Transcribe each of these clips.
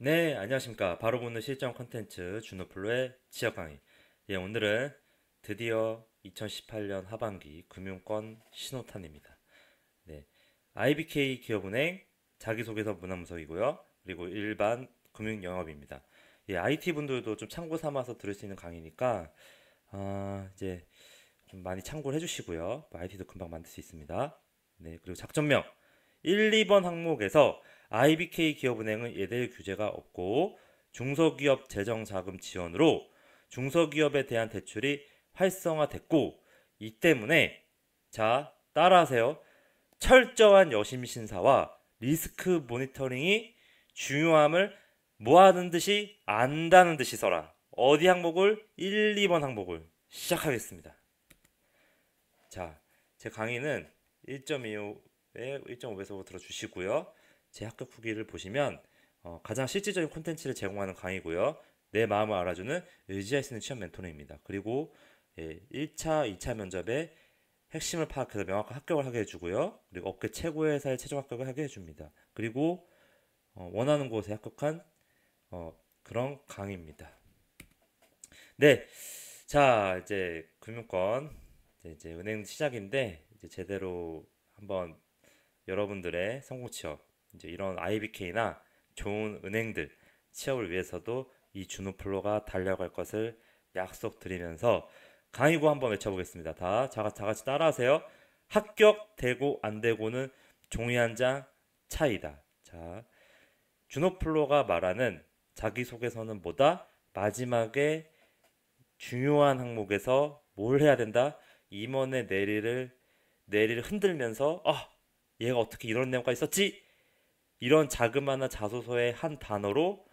네, 안녕하십니까. 바로 보는 실전 콘텐츠 준호플로의 지역 강의. 예, 오늘은 드디어 2018년 하반기 금융권 신호탄입니다. 네, IBK 기업은행 자기소개서 문화문서이고요. 그리고 일반 금융영업입니다. 예, IT 분들도 좀 참고 삼아서 들을 수 있는 강의니까 이제 좀 많이 참고를 해주시고요. IT도 금방 만들 수 있습니다. 네, 그리고 작전명 1, 2번 항목에서 IBK 기업은행은 예대율 규제가 없고 중소기업 재정자금 지원으로 중소기업에 대한 대출이 활성화됐고 이 때문에 자 따라하세요. 철저한 여심 심사와 리스크 모니터링이 중요함을 뭐하는 듯이 안다는 듯이 써라. 어디 항목을? 1, 2번 항목을 시작하겠습니다. 자, 제 강의는 1.25에 1.5배속 들어주시고요. 제 합격 후기를 보시면 가장 실질적인 콘텐츠를 제공하는 강의고요. 내 마음을 알아주는 의지할 수 있는 취업 멘토링입니다. 그리고 1차, 2차 면접에 핵심을 파악해서 명확한 합격을 하게 해주고요. 그리고 업계 최고의 회사의 최종 합격을 하게 해줍니다. 그리고 원하는 곳에 합격한 그런 강의입니다. 네, 자 이제 금융권 이제 은행 시작인데 이제 제대로 한번 여러분들의 성공 취업 이제 이런 IBK나 좋은 은행들 취업을 위해서도 이 준호플로가 달려갈 것을 약속드리면서 강의구 한번 외쳐보겠습니다. 다 같이 따라하세요. 합격되고 안 되고는 종이 한 장 차이다. 자, 준호플로가 말하는 자기소개서는 뭐다? 마지막에 중요한 항목에서 뭘 해야 된다? 임원의 내리를 흔들면서 얘가 어떻게 이런 내용까지 썼지? 이런 자그마한 자소서의 한 단어로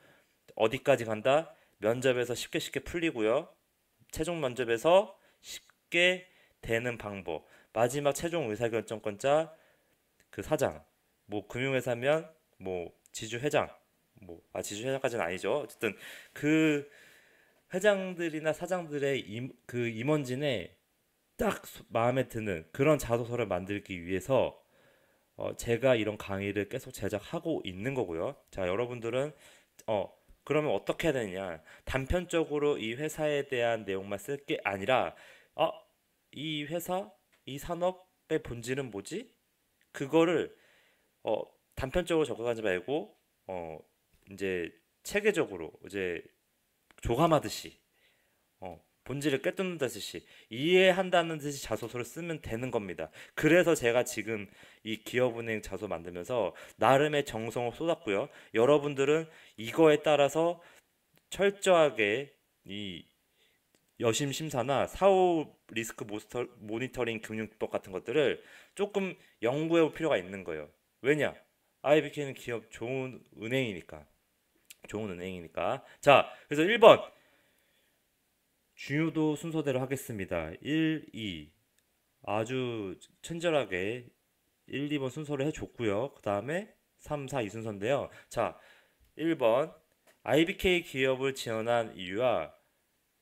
어디까지 간다? 면접에서 쉽게 풀리고요. 최종 면접에서 쉽게 되는 방법. 마지막 최종 의사결정권자 그 사장. 뭐 금융회사면 뭐 지주회장. 지주회장까지는 아니죠. 어쨌든 그 회장들이나 사장들의 그 임원진에 딱 마음에 드는 그런 자소서를 만들기 위해서 제가 이런 강의를 계속 제작하고 있는 거고요. 자, 여러분들은 그러면 어떻게 해야 되느냐? 단편적으로 이 회사에 대한 내용만 쓸 게 아니라 어, 이 회사, 이 산업의 본질은 뭐지? 그거를 어, 단편적으로 적어가지 말고 어, 이제 체계적으로 이제 조감하듯이 본질을 꿰뚫는다듯이 이해한다는 듯이 자소서를 쓰면 되는 겁니다. 그래서 제가 지금 이 기업은행 자소 만들면서 나름의 정성을 쏟았고요. 여러분들은 이거에 따라서 철저하게 이 여심 심사나 사후 리스크 모니터링 금융법 같은 것들을 조금 연구해 볼 필요가 있는 거예요. 왜냐? IBK는 기업 좋은 은행이니까. 자, 그래서 1번 중요도 순서대로 하겠습니다. 1, 2 아주 친절하게 1, 2번 순서를 해줬고요. 그 다음에 3, 4, 2 순서인데요. 자, 1번 IBK 기업을 지원한 이유와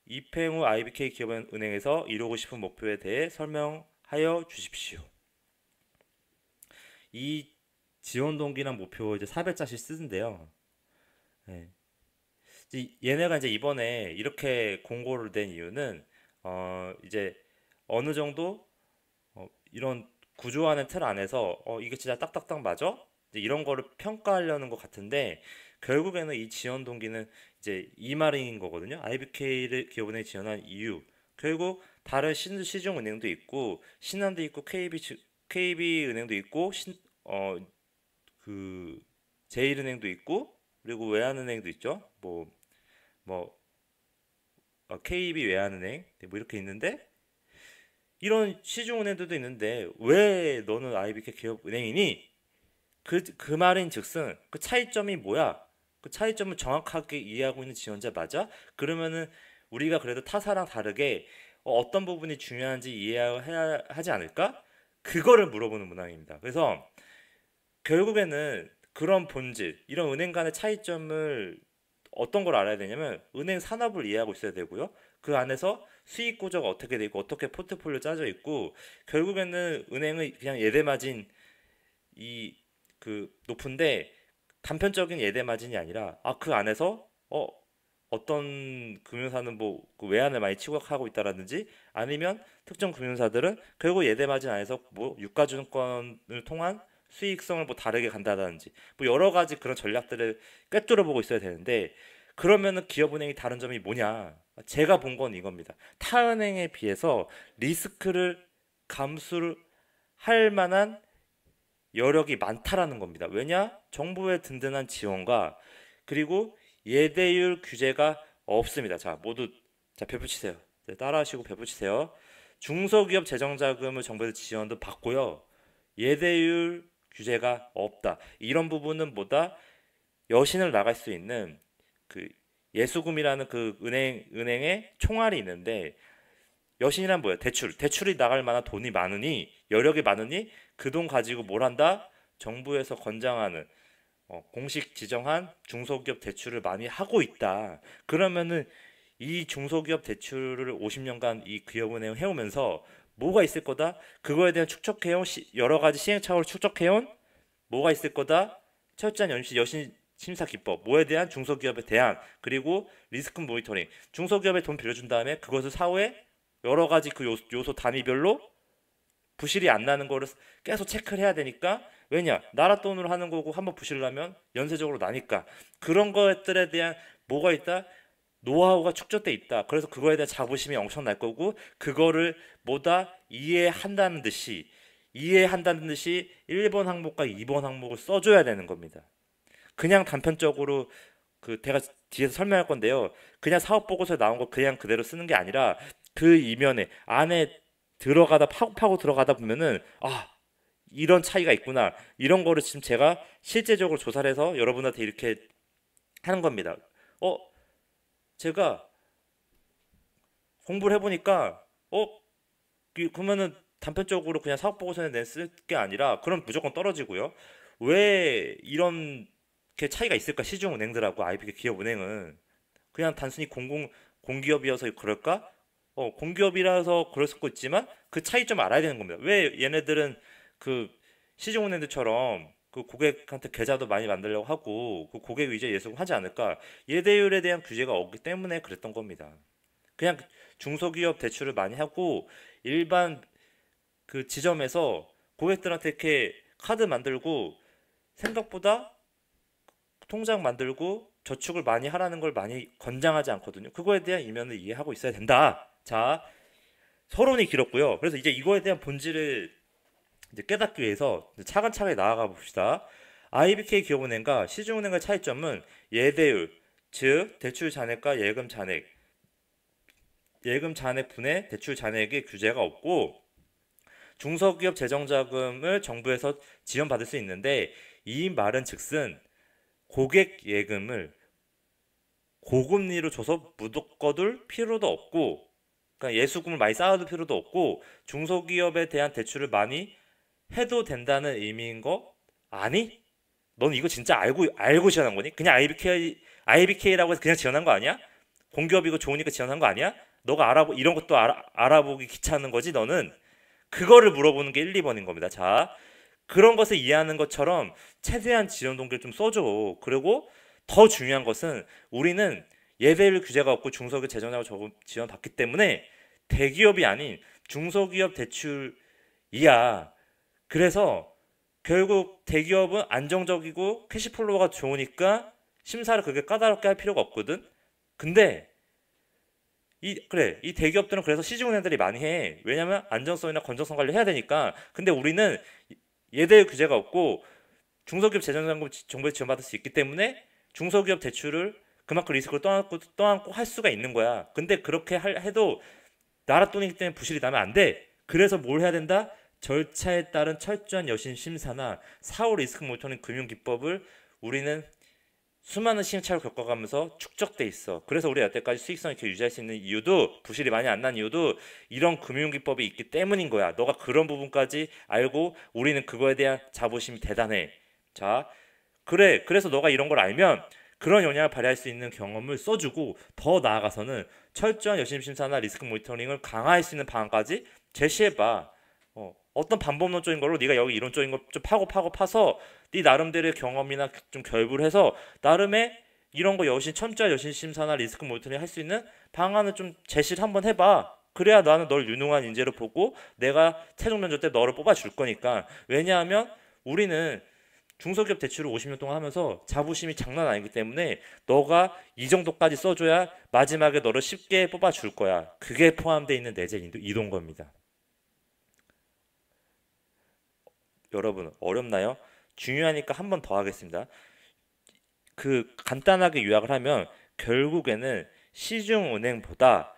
입행 후 IBK 기업은행에서 이루고 싶은 목표에 대해 설명하여 주십시오. 이 지원 동기랑 목표 이제 400자씩 쓰는데요. 네. 얘네가 이제 이번에 이렇게 공고를 낸 이유는 이제 어느 정도 이런 구조화된 틀 안에서 이게 진짜 딱딱딱 맞아? 이제 이런 거를 평가하려는 것 같은데 결국에는 이 지원 동기는 이제 이 말인 거거든요. IBK를 기업은행에 지원한 이유. 결국 다른 시중은행도 있고 신한도 있고 KB은행도 있고 그 제일은행도 있고 그리고 외환은행도 있죠. 뭐 KB 외환은행 뭐 이렇게 있는데 이런 시중은행들도 있는데 왜 너는 IBK 기업은행이니? 그 말인 즉슨 그 차이점이 뭐야? 그 차이점을 정확하게 이해하고 있는 지원자 맞아? 그러면은 우리가 그래도 타사랑 다르게 어떤 부분이 중요한지 이해해야 하지 않을까? 그거를 물어보는 문항입니다. 그래서 결국에는 그런 본질, 이런 은행 간의 차이점을 어떤 걸 알아야 되냐면 은행 산업을 이해하고 있어야 되고요. 그 안에서 수익 구조가 어떻게 돼 있고 어떻게 포트폴리오 짜져 있고 결국에는 은행의 그냥 예대마진 이 그 높은데 단편적인 예대 마진이 아니라 그 안에서 어떤 금융사는 뭐그 외환을 많이 취급하고 있다라든지 아니면 특정 금융사들은 결국 예대 마진 안에서 뭐 유가증권을 통한 수익성을 뭐 다르게 간다든지 뭐 여러 가지 그런 전략들을 꿰뚫어 보고 있어야 되는데 그러면은 기업은행이 다른 점이 뭐냐? 제가 본 건 이겁니다. 타은행에 비해서 리스크를 감수를 할 만한 여력이 많다라는 겁니다. 왜냐? 정부의 든든한 지원과 그리고 예대율 규제가 없습니다. 자, 모두 자, 배붙이세요. 네, 따라하시고 배붙이세요. 중소기업 재정자금을 정부에서 지원도 받고요. 예대율 규제가 없다. 이런 부분은 뭐다? 여신을 나갈 수 있는 그 예수금이라는 그 은행의 총알이 있는데 여신이란 뭐야? 대출이 나갈 만한 돈이 많으니 여력이 많으니 그 돈 가지고 뭘 한다? 정부에서 권장하는 공식 지정한 중소기업 대출을 많이 하고 있다. 그러면은 이 중소기업 대출을 50년간 이 기업은행 해오면서 뭐가 있을 거다? 그거에 대한 축적해온 여러 가지 시행착오를 축적해온 뭐가 있을 거다? 철저한 여신 심사 기법, 뭐에 대한 중소기업에 대한 그리고 리스크 모니터링, 중소기업에 돈 빌려준 다음에 그것을 사후에 여러 가지 그 요소 단위별로 부실이 안 나는 거를 계속 체크를 해야 되니까 왜냐? 나라 돈으로 하는 거고 한번 부실 나면 연쇄적으로 나니까 그런 것들에 대한 뭐가 있다? 노하우가 축적돼 있다. 그래서 그거에 대한 자부심이 엄청날 거고 그거를 뭐다 이해한다는 듯이 1번 항목과 2번 항목을 써줘야 되는 겁니다. 그냥 단편적으로 그 제가 뒤에서 설명할 건데요. 그냥 사업 보고서에 나온 거 그냥 그대로 쓰는 게 아니라 그 이면에 안에 들어가다 파고 들어가다 보면은 이런 차이가 있구나. 이런 거를 지금 제가 실제적으로 조사를 해서 여러분한테 이렇게 하는 겁니다. 제가 공부를 해보니까 그러면은 단편적으로 그냥 사업 보고서에 쓸 게 아니라 그럼 무조건 떨어지고요. 왜 이렇게 차이가 있을까? 시중은행들하고 IB 기업은행은 그냥 단순히 공기업이어서 그럴까? 공기업이라서 그럴 수도 있지만 그 차이점 알아야 되는 겁니다. 왜 얘네들은 그 시중은행들처럼 그 고객한테 계좌도 많이 만들려고 하고 그 고객 위주의 예수금 하지 않을까? 예대율에 대한 규제가 없기 때문에 그랬던 겁니다. 그냥 중소기업 대출을 많이 하고 일반 그 지점에서 고객들한테 이렇게 카드 만들고 생각보다 통장 만들고 저축을 많이 하라는 걸 많이 권장하지 않거든요. 그거에 대한 이면을 이해하고 있어야 된다. 자, 서론이 길었고요. 그래서 이제 이거에 대한 본질을 이제 깨닫기 위해서 차근차근히 나아가 봅시다. IBK 기업은행과 시중은행의 차이점은 예대율, 즉 대출 잔액과 예금 잔액 분의 대출 잔액의 규제가 없고 중소기업 재정자금을 정부에서 지원받을 수 있는데 이 말은 즉슨 고객 예금을 고금리로 줘서 묻어둘 필요도 없고 그러니까 예수금을 많이 쌓아둘 필요도 없고 중소기업에 대한 대출을 많이 해도 된다는 의미인 거 아니? 넌 이거 진짜 알고 지원한 거니? 그냥 IBK라고 해서 그냥 지원한 거 아니야? 공기업이고 좋으니까 지원한 거 아니야? 너가 이런 것도 알아보기 귀찮은 거지 너는? 그거를 물어보는 게 1, 2번인 겁니다. 자, 그런 것을 이해하는 것처럼 최대한 지원 동기를 좀 써줘. 그리고 더 중요한 것은 우리는 예대율 규제가 없고 중소기업 재정자금 지원 받기 때문에 대기업이 아닌 중소기업 대출이야. 그래서 결국 대기업은 안정적이고 캐시플로우가 좋으니까 심사를 그렇게 까다롭게 할 필요가 없거든. 근데 이 대기업들은 그래서 시중은행들이 많이 해. 왜냐면 안정성이나 건전성 관리 해야 되니까. 근데 우리는 예대율 규제가 없고 중소기업 재정자금 정부에 지원받을 수 있기 때문에 중소기업 대출을 그만큼 리스크를 떠안고 할 수가 있는 거야. 근데 그렇게 해도 나라 돈이기 때문에 부실이 나면 안 돼. 그래서 뭘 해야 된다? 절차에 따른 철저한 여신 심사나 사후 리스크 모니터링 금융 기법을 우리는 수많은 시행착오를 겪어가면서 축적돼 있어. 그래서 우리가 여태까지 수익성을 이렇게 유지할 수 있는 이유도 부실이 많이 안 난 이유도 이런 금융 기법이 있기 때문인 거야. 너가 그런 부분까지 알고 우리는 그거에 대한 자부심이 대단해. 자, 그래서 너가 이런 걸 알면 그런 영향을 발휘할 수 있는 경험을 써주고 더 나아가서는 철저한 여신 심사나 리스크 모니터링을 강화할 수 있는 방안까지 제시해봐. 어떤 방법론적인 걸로 네가 여기 이론적인 걸 좀 파서 네 나름대로의 경험이나 좀 결부를 해서 나름의 이런 거 철저한 여신 심사나 리스크 모니터링 할 수 있는 방안을 좀 제시를 한번 해봐. 그래야 나는 널 유능한 인재로 보고 내가 최종 면접 때 너를 뽑아줄 거니까. 왜냐하면 우리는 중소기업 대출을 50년 동안 하면서 자부심이 장난 아니기 때문에 너가 이 정도까지 써줘야 마지막에 너를 쉽게 뽑아줄 거야. 그게 포함되어 있는 내재 이동 겁니다. 여러분 어렵나요? 중요하니까 한 번 더 하겠습니다. 그 간단하게 요약을 하면 결국에는 시중은행보다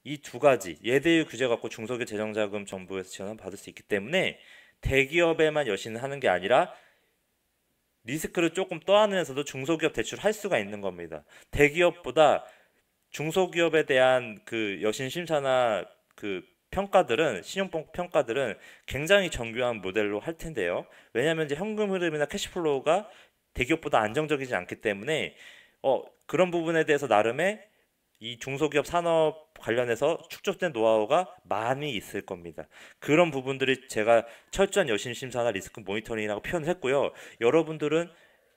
이 두 가지 예대율 규제 갖고 중소기업 재정자금 정부에서 지원을 받을 수 있기 때문에 대기업에만 여신을 하는 게 아니라 리스크를 조금 떠안으면서도 중소기업 대출할 수가 있는 겁니다. 대기업보다 중소기업에 대한 그 여신 심사나 그 평가들은 신용 평가들은 굉장히 정교한 모델로 할 텐데요. 왜냐하면 이제 현금 흐름이나 캐시플로우가 대기업보다 안정적이지 않기 때문에 그런 부분에 대해서 나름의 이 중소기업 산업 관련해서 축적된 노하우가 많이 있을 겁니다. 그런 부분들이 제가 철저한 여신 심사나 리스크 모니터링이라고 표현을 했고요. 여러분들은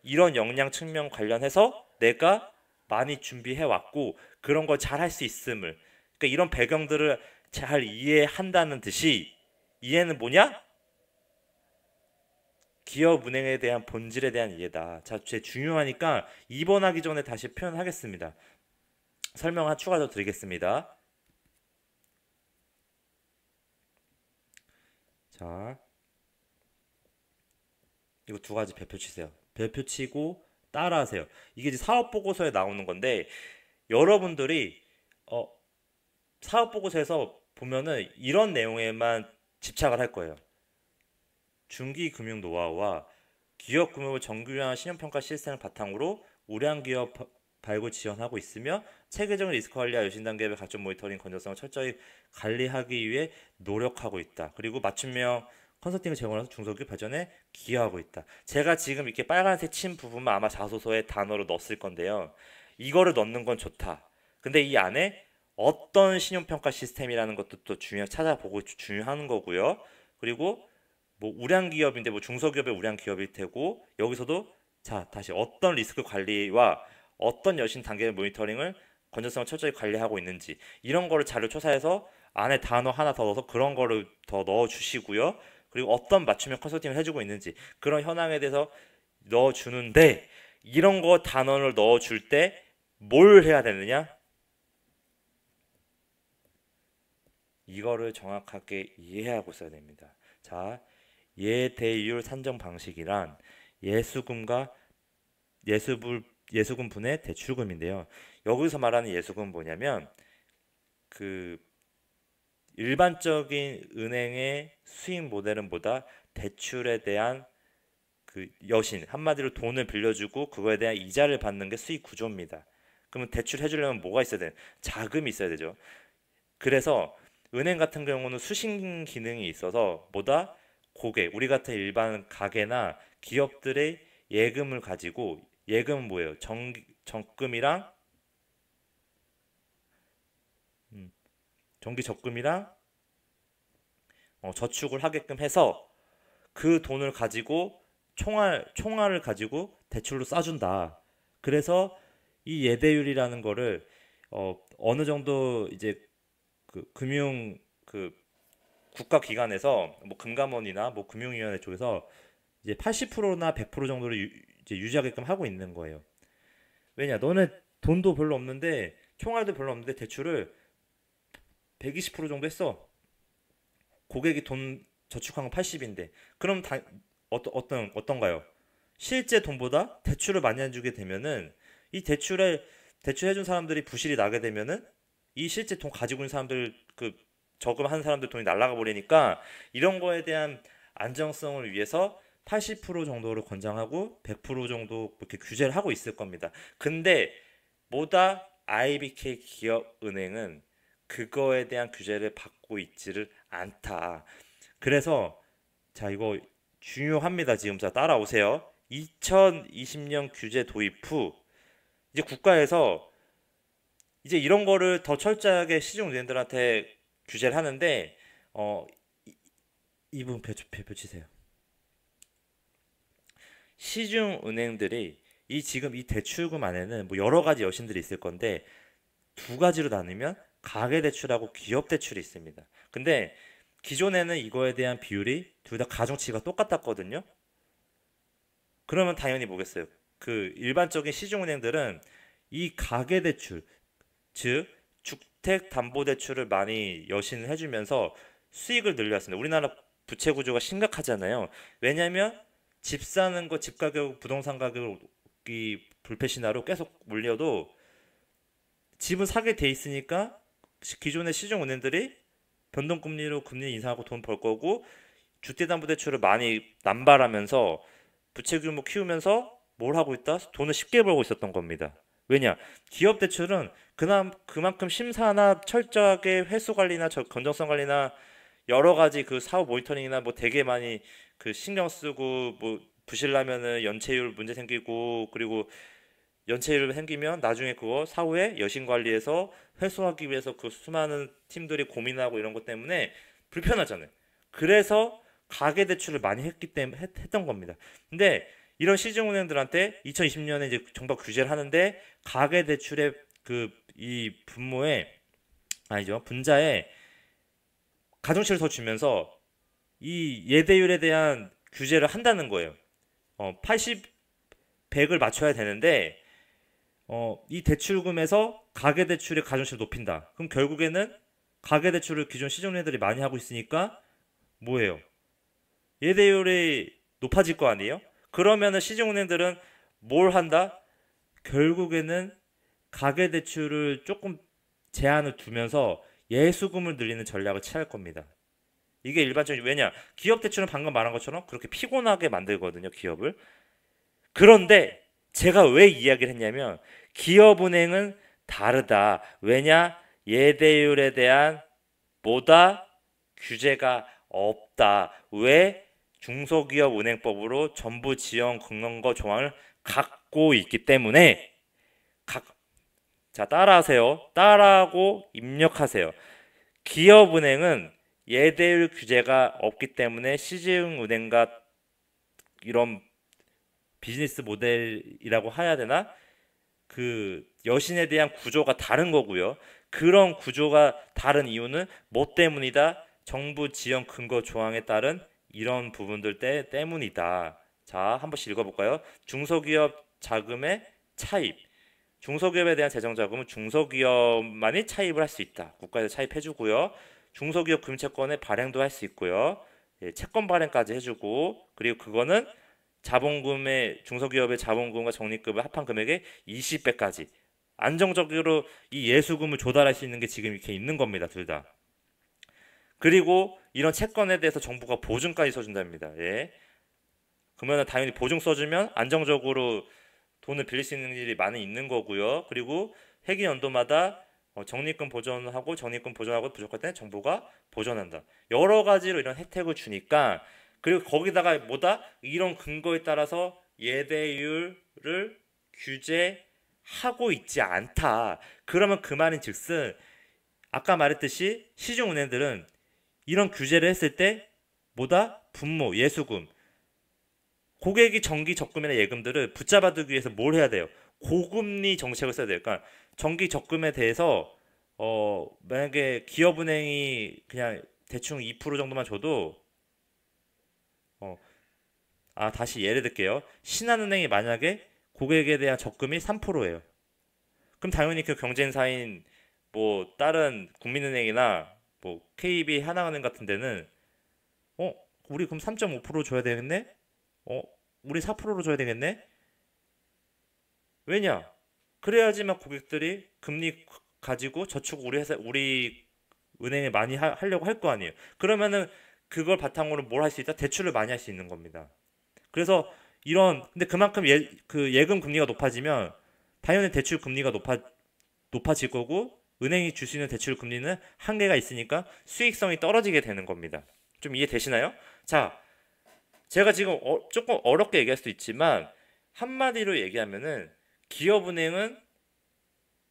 이런 역량 측면 관련해서 내가 많이 준비해 왔고 그런 걸 잘 할 수 있음을, 그러니까 이런 배경들을 잘 이해한다는 듯이, 이해는 뭐냐? 기업 운행에 대한 본질에 대한 이해다. 자, 제 중요하니까 2번 하기 전에 다시 표현하겠습니다. 설명 추가로 드리겠습니다. 자, 이거 두 가지 별표 치세요. 별표 치고 따라하세요. 이게 이제 사업 보고서에 나오는 건데 여러분들이 사업 보고서에서 보면은 이런 내용에만 집착을 할 거예요. 중기 금융 노하우와 기업 금융을 정규화한 신용평가 시스템을 바탕으로 우량 기업 발굴 지원하고 있으며 체계적인 리스크 관리와 여신 단계별 각종 모니터링 건전성을 철저히 관리하기 위해 노력하고 있다. 그리고 맞춤형 컨설팅을 제공해서 중소기업 발전에 기여하고 있다. 제가 지금 이렇게 빨간색 친 부분만 아마 자소서에 단어로 넣었을 건데요. 이거를 넣는 건 좋다. 근데 이 안에 어떤 신용평가 시스템이라는 것도 또 찾아보고 중요한 거고요. 그리고 뭐 우량 기업인데 뭐 중소기업의 우량 기업일 테고 여기서도 자 다시 어떤 리스크 관리와 어떤 여신 단계 모니터링을 건전성을 철저히 관리하고 있는지 이런 거를 자료 조사해서 안에 단어 하나 더 넣어서 그런 거를 더 넣어 주시고요. 그리고 어떤 맞춤형 컨설팅을 해주고 있는지 그런 현황에 대해서 넣어 주는데 이런 거 단어를 넣어 줄 때 뭘 해야 되느냐? 이거를 정확하게 이해하고 써야 됩니다. 자, 예대율 산정 방식이란 예수금과 예수금 분의 대출금인데요. 여기서 말하는 예수금은 뭐냐면 그 일반적인 은행의 수익 모델은 보다 대출에 대한 그 여신, 한마디로 돈을 빌려주고 그거에 대한 이자를 받는 게 수익 구조입니다. 그러면 대출 해주려면 뭐가 있어야 돼? 자금이 있어야 되죠. 그래서 은행 같은 경우는 수신 기능이 있어서 보다 고객, 우리 같은 일반 가게나 기업들의 예금을 가지고, 예금은 뭐예요? 적금이랑 정기 적금이랑 저축을 하게끔 해서 그 돈을 가지고 총알을 가지고 대출로 싸준다. 그래서 이 예대율이라는 거를 어느 정도 이제 그 금융 그 국가기관에서 뭐 금감원이나 뭐 금융위원회 쪽에서 이제 80%나 100% 정도를 이제 유지하게끔 하고 있는 거예요. 왜냐, 너네 돈도 별로 없는데 총알도 별로 없는데 대출을 120% 정도 했어. 고객이 돈 저축한 건 80인데 그럼 어떤가요? 실제 돈보다 대출을 많이 안 주게 되면은 이 대출해준 사람들이 부실이 나게 되면은 이 실제 돈 가지고 있는 사람들 그 저금한 사람들 돈이 날아가 버리니까 이런 거에 대한 안정성을 위해서 80% 정도로 권장하고 100% 정도 이렇게 규제를 하고 있을 겁니다. 근데 뭐다 IBK 기업은행은 그거에 대한 규제를 받고 있지를 않다. 그래서 자 이거 중요합니다. 지금 자 따라오세요. 2020년 규제 도입 후 이제 국가에서 이제 이런 거를 더 철저하게 시중은행들한테 규제를 하는데 이분 배표 치세요. 시중은행들이 지금 이 대출금 안에는 뭐 여러 가지 여신들이 있을 건데 두 가지로 나누면 가계대출하고 기업대출이 있습니다. 근데 기존에는 이거에 대한 비율이 둘 다 가중치가 똑같았거든요. 그러면 당연히 뭐겠어요? 그 일반적인 시중은행들은 이 가계대출, 즉 주택담보대출을 많이 여신을 해주면서 수익을 늘려왔습니다. 우리나라 부채 구조가 심각하잖아요. 왜냐하면 집 사는 거, 집 가격, 부동산 가격이 불패신화로 계속 물려도 집은 사게 돼 있으니까 기존의 시중은행들이 변동금리로 금리 인상하고 돈 벌 거고 주택담보대출을 많이 남발하면서 부채 규모 키우면서 뭘 하고 있다? 돈을 쉽게 벌고 있었던 겁니다. 왜냐? 기업 대출은 그만큼 심사나 철저하게 회수 관리나 건전성 관리나 여러 가지 그 사업 모니터링이나 뭐 되게 많이 그 신경 쓰고 뭐 부실 나면은 연체율 문제 생기고 그리고 연체율 생기면 나중에 그거 사후에 여신 관리해서 회수하기 위해서 그 수많은 팀들이 고민하고 이런 것 때문에 불편하잖아요. 그래서 가계 대출을 많이 했던 겁니다. 근데 이런 시중은행들한테 2020년에 이제 정부가 규제를 하는데 가계 대출의 그 이 분모에 아니죠 분자에 가중치를 더 주면서 이 예대율에 대한 규제를 한다는 거예요. 80, 100을 맞춰야 되는데 이 대출금에서 가계대출의 가중치를 높인다. 그럼 결국에는 가계대출을 기존 시중은행들이 많이 하고 있으니까 뭐예요? 예대율이 높아질 거 아니에요? 그러면은 시중은행들은 뭘 한다? 결국에는 가계대출을 조금 제한을 두면서 예수금을 늘리는 전략을 취할 겁니다. 이게 일반적인 왜냐? 기업 대출은 방금 말한 것처럼 그렇게 피곤하게 만들거든요, 기업을. 그런데 제가 왜 이야기를 했냐면 기업은행은 다르다. 왜냐? 예대율에 대한 뭐다? 규제가 없다. 왜? 중소기업은행법으로 정부 지원 금융거 조항을 갖고 있기 때문에 자, 따라하세요. 따라하고 입력하세요. 기업은행은 예대율 규제가 없기 때문에 시중은행과 이런 비즈니스 모델이라고 해야 되나? 그 여신에 대한 구조가 다른 거고요. 그런 구조가 다른 이유는 뭐 때문이다? 정부 지원 근거 조항에 따른 이런 부분들 때문이다. 자, 한 번씩 읽어볼까요? 중소기업 자금의 차입. 중소기업에 대한 재정자금은 중소기업만이 차입을 할 수 있다. 국가에서 차입해주고요. 중소기업 금융채권의 발행도 할 수 있고요. 예, 채권 발행까지 해주고 그리고 그거는 중소기업의 자본금과 적립금의 합한 금액의 20배까지 안정적으로 이 예수금을 조달할 수 있는 게 지금 이렇게 있는 겁니다. 둘 다. 그리고 이런 채권에 대해서 정부가 보증까지 써준답니다. 예. 그러면 당연히 보증 써주면 안정적으로 돈을 빌릴 수 있는 일이 많이 있는 거고요. 그리고 회기 연도마다 적립금 보전하고 부족할 때 정부가 보전한다. 여러 가지로 이런 혜택을 주니까 그리고 거기다가 뭐다? 이런 근거에 따라서 예대율을 규제하고 있지 않다. 그러면 그 말인 즉슨 아까 말했듯이 시중은행들은 이런 규제를 했을 때 뭐다? 분모, 예수금 고객이 정기 적금이나 예금들을 붙잡아두기 위해서 뭘 해야 돼요? 고금리 정책을 써야 돼요. 그러니까 정기 적금에 대해서 만약에 기업은행이 그냥 대충 2% 정도만 줘도 다시 예를 들게요. 신한은행이 만약에 고객에 대한 적금이 3%예요. 그럼 당연히 그 경쟁사인 뭐 다른 국민은행이나 뭐 KB 하나은행 같은 데는 우리 그럼 3.5% 줘야 되겠네? 우리 4%로 줘야 되겠네? 왜냐? 그래야지만 고객들이 금리 가지고 저축 우리 은행에 많이 하려고 할 거 아니에요. 그러면은 그걸 바탕으로 뭘 할 수 있다? 대출을 많이 할 수 있는 겁니다. 그래서 근데 그만큼 그 예금 금리가 높아지면 당연히 대출 금리가 높아질 거고 은행이 줄 수 있는 대출 금리는 한계가 있으니까 수익성이 떨어지게 되는 겁니다. 좀 이해되시나요? 자, 제가 지금 조금 어렵게 얘기할 수도 있지만 한마디로 얘기하면은 기업은행은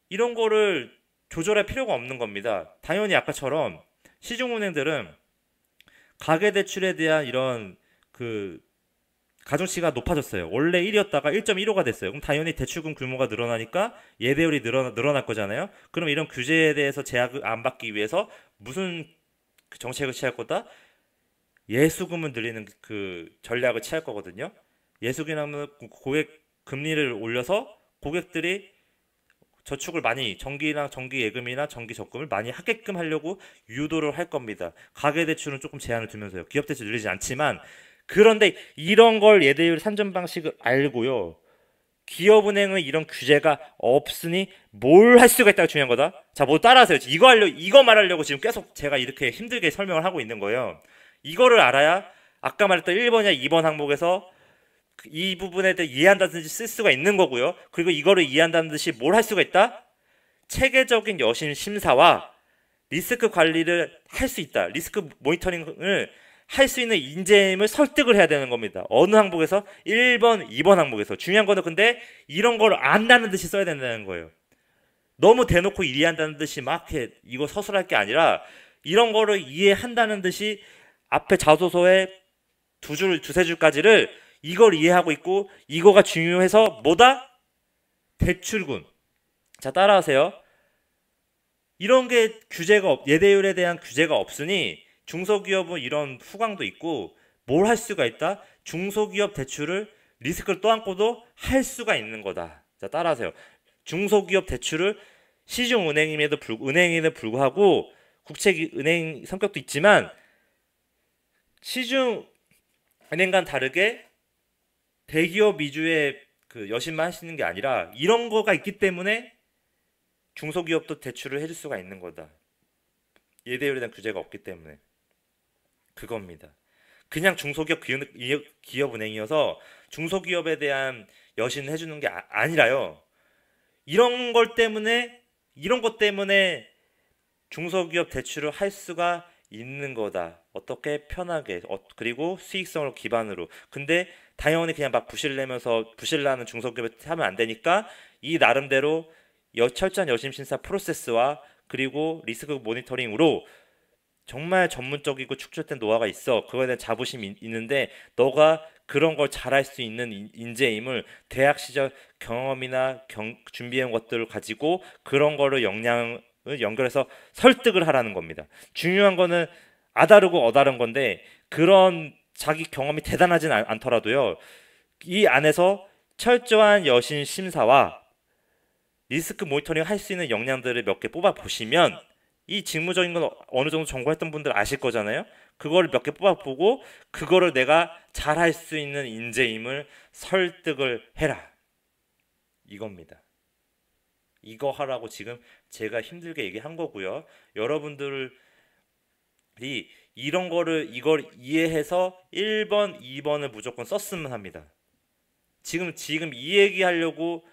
이런 거를 조절할 필요가 없는 겁니다. 당연히 아까처럼 시중은행들은 가계대출에 대한 이런 그 가중치가 높아졌어요. 원래 1이었다가 1.15가 됐어요. 그럼 당연히 대출금 규모가 늘어나니까 예대율이 늘어날 거잖아요. 그럼 이런 규제에 대해서 제약을 안 받기 위해서 무슨 정책을 취할 거다? 예수금을 늘리는 그 전략을 취할 거거든요. 예수금이라면 고객 금리를 올려서 고객들이 저축을 많이 정기 예금이나 정기 적금을 많이 하게끔 하려고 유도를 할 겁니다. 가계대출은 조금 제한을 두면서요. 기업대출 늘리지 않지만 그런데 이런 걸 예대율 산정 방식을 알고요. 기업은행은 이런 규제가 없으니 뭘 할 수가 있다가 중요한 거다. 자, 뭐 따라하세요. 이거 말하려고 지금 계속 제가 이렇게 힘들게 설명을 하고 있는 거예요. 이거를 알아야 아까 말했던 1번이나 2번 항목에서 이 부분에 대해 이해한다는 듯이 쓸 수가 있는 거고요. 그리고 이거를 이해한다는 듯이 뭘 할 수가 있다? 체계적인 여신 심사와 리스크 관리를 할 수 있다. 리스크 모니터링을 할 수 있는 인재임을 설득을 해야 되는 겁니다. 어느 항목에서? 1번, 2번 항목에서. 중요한 거는 근데 이런 걸 안다는 듯이 써야 된다는 거예요. 너무 대놓고 이해한다는 듯이 막 이거 서술할 게 아니라 이런 거를 이해한다는 듯이 앞에 자소서에 두세 줄까지를 이걸 이해하고 있고 이거가 중요해서 뭐다? 대출군. 자, 따라하세요. 이런 게 예대율에 대한 규제가 없으니 중소기업은 이런 후광도 있고 뭘 할 수가 있다? 중소기업 대출을 리스크를 떠안고도 할 수가 있는 거다. 자, 따라하세요. 중소기업 대출을 시중은행임에도 불구하고 국책은행 성격도 있지만 시중은행과는 다르게 대기업 위주의 그 여신만 할 수 있는 게 아니라 이런 거가 있기 때문에 중소기업도 대출을 해줄 수가 있는 거다. 예대율에 대한 규제가 없기 때문에. 그겁니다. 그냥 중소기업 기업은행이어서 중소기업에 대한 여신을 해주는 게 아니라요. 이런 것 때문에 중소기업 대출을 할 수가 있는 거다. 어떻게 편하게 그리고 수익성을 기반으로. 근데 당연히 그냥 막 부실나는 중소기업에 하면 안 되니까 이 나름대로 철저한 여심심사 프로세스와 그리고 리스크 모니터링으로 정말 전문적이고 축적된 노하우가 있어. 그거에 대한 자부심이 있는데 너가 그런 걸 잘할 수 있는 인재임을 대학 시절 경험이나 준비해온 것들을 가지고 그런 거를 역량을 연결해서 설득을 하라는 겁니다. 중요한 거는 아다르고 어다른 건데 그런 자기 경험이 대단하진 않더라도요. 이 안에서 철저한 여신 심사와 리스크 모니터링 할 수 있는 역량들을 몇 개 뽑아 보시면 이 직무적인 건 어느 정도 전공했던 분들 아실 거잖아요. 그거를 몇 개 뽑아보고 그거를 내가 잘할 수 있는 인재임을 설득을 해라. 이겁니다. 이거 하라고 지금 제가 힘들게 얘기한 거고요. 여러분들이 이걸 이해해서 1번, 2번을 무조건 썼으면 합니다. 지금 이 얘기하려고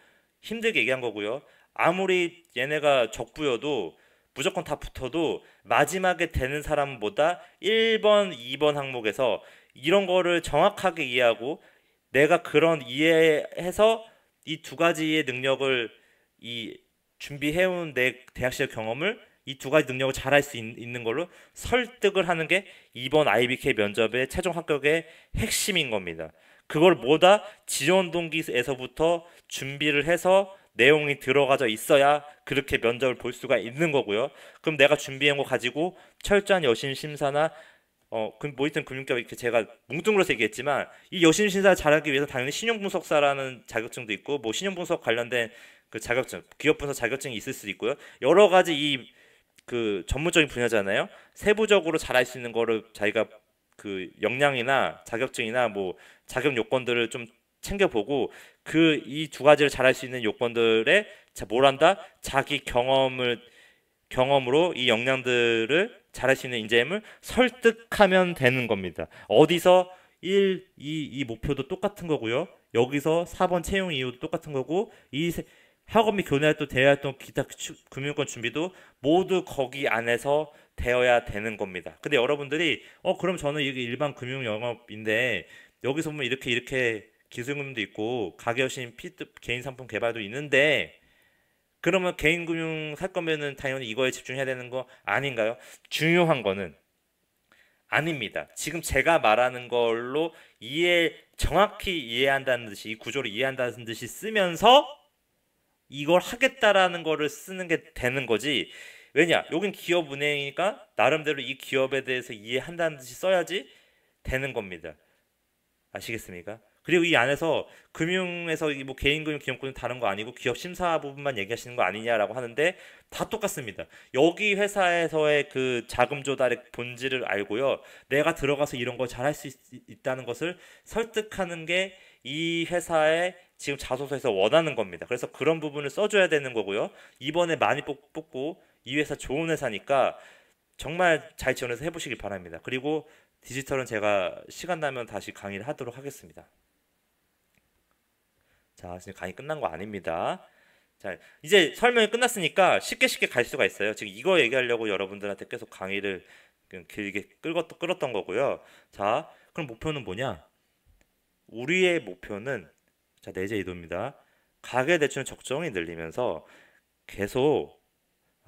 힘들게 얘기한 거고요. 아무리 얘네가 적부여도 무조건 다 붙어도 마지막에 되는 사람보다 1번, 2번 항목에서 이런 거를 정확하게 이해하고 내가 그런 이해해서 이 두 가지의 능력을 준비해온 내 대학 시절 경험을 이 두 가지 능력을 잘할 수 있는 걸로 설득을 하는 게 이번 IBK 면접의 최종 합격의 핵심인 겁니다. 그걸 뭐다? 지원 동기에서부터 준비를 해서 내용이 들어가져 있어야 그렇게 면접을 볼 수가 있는 거고요. 그럼 내가 준비한 거 가지고 철저한 여신 심사나 모의든 금융기업 이렇게 제가 뭉뚱그려서 얘기했지만 이 여신 심사를 잘하기 위해서 당연히 신용분석사라는 자격증도 있고 뭐 신용분석 관련된 그 자격증, 기업분석 자격증이 있을 수도 있고요. 여러 가지 그 전문적인 분야잖아요. 세부적으로 잘할 수 있는 거를 자기가 그 역량이나 자격증이나 뭐 자격 요건들을 좀 챙겨보고 이 두 가지를 잘할 수 있는 요건들에 뭘 한다? 자기 경험으로 이 역량들을 잘할 수 있는 인재임을 설득하면 되는 겁니다. 어디서 1, 2 목표도 똑같은 거고요. 여기서 4번 채용 이유도 똑같은 거고 학업 및 교내 활동, 대외 활동, 기타 금융권 준비도 모두 거기 안에서 되어야 되는 겁니다. 근데 여러분들이 그럼 저는 이게 일반 금융 영업인데 여기서 보면 이렇게 기술금융도 있고 가계여신 개인 상품 개발도 있는데 그러면 개인 금융 살 거면은 당연히 이거에 집중해야 되는 거 아닌가요? 중요한 거는 아닙니다. 지금 제가 말하는 걸로 정확히 이해한다는 듯이 이 구조를 이해한다는 듯이 쓰면서 이걸 하겠다라는 거를 쓰는 게 되는 거지. 왜냐? 여긴 기업 운행이니까 나름대로 이 기업에 대해서 이해한다는 듯이 써야지 되는 겁니다. 아시겠습니까? 그리고 이 안에서 금융에서 뭐 개인금융, 기업금융 다른 거 아니고 기업 심사 부분만 얘기하시는 거 아니냐라고 하는데 다 똑같습니다. 여기 회사에서의 그 자금 조달의 본질을 알고요. 내가 들어가서 이런 걸 잘할 수 있다는 것을 설득하는 게 이 회사의 지금 자소서에서 원하는 겁니다. 그래서 그런 부분을 써줘야 되는 거고요. 이번에 많이 뽑고 이 회사 좋은 회사니까 정말 잘 지원해서 해보시길 바랍니다. 그리고 디지털은 제가 시간 나면 다시 강의를 하도록 하겠습니다. 자, 지금 강의 끝난 거 아닙니다. 자, 이제 설명이 끝났으니까 쉽게 갈 수가 있어요. 지금 이거 얘기하려고 여러분들한테 계속 강의를 길게 끌었던 거고요. 자, 그럼 목표는 뭐냐? 우리의 목표는 자, 내재 이도입니다. 가계대출은 적정히 늘리면서 계속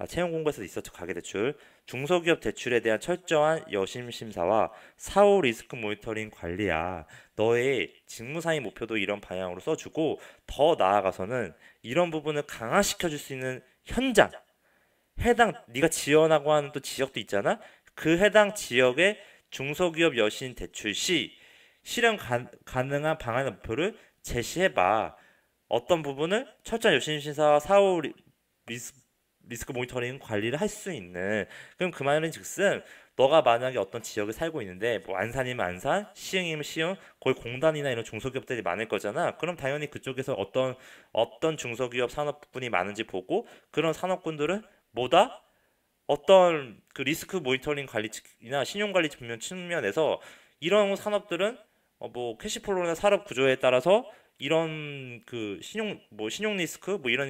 채용 공고에서 있었죠. 가계대출. 중소기업 대출에 대한 철저한 여심 심사와 사후 리스크 모니터링 관리야. 너의 직무상의 목표도 이런 방향으로 써주고 더 나아가서는 이런 부분을 강화시켜 줄 수 있는 현장 해당 네가 지원하고 하는 또 지역도 있잖아. 그 해당 지역의 중소기업 여신 대출 시 실현 가능한 방안의 목표를 제시해봐. 어떤 부분을 철저한 여신 심사와 사후 리스크 모니터링 관리를 할 수 있는. 그럼 그 말은 즉슨 너가 만약에 어떤 지역에 살고 있는데 뭐 안산이면 안산, 시흥이면 시흥, 거기 공단이나 이런 중소기업들이 많을 거잖아. 그럼 당연히 그쪽에서 어떤 중소기업 산업군이 많은지 보고 그런 산업군들은 뭐다? 어떤 그 리스크 모니터링 관리나 신용 관리 측면에서 이런 산업들은 뭐 캐시플로우나 산업 구조에 따라서 이런 그 신용 리스크 뭐 이런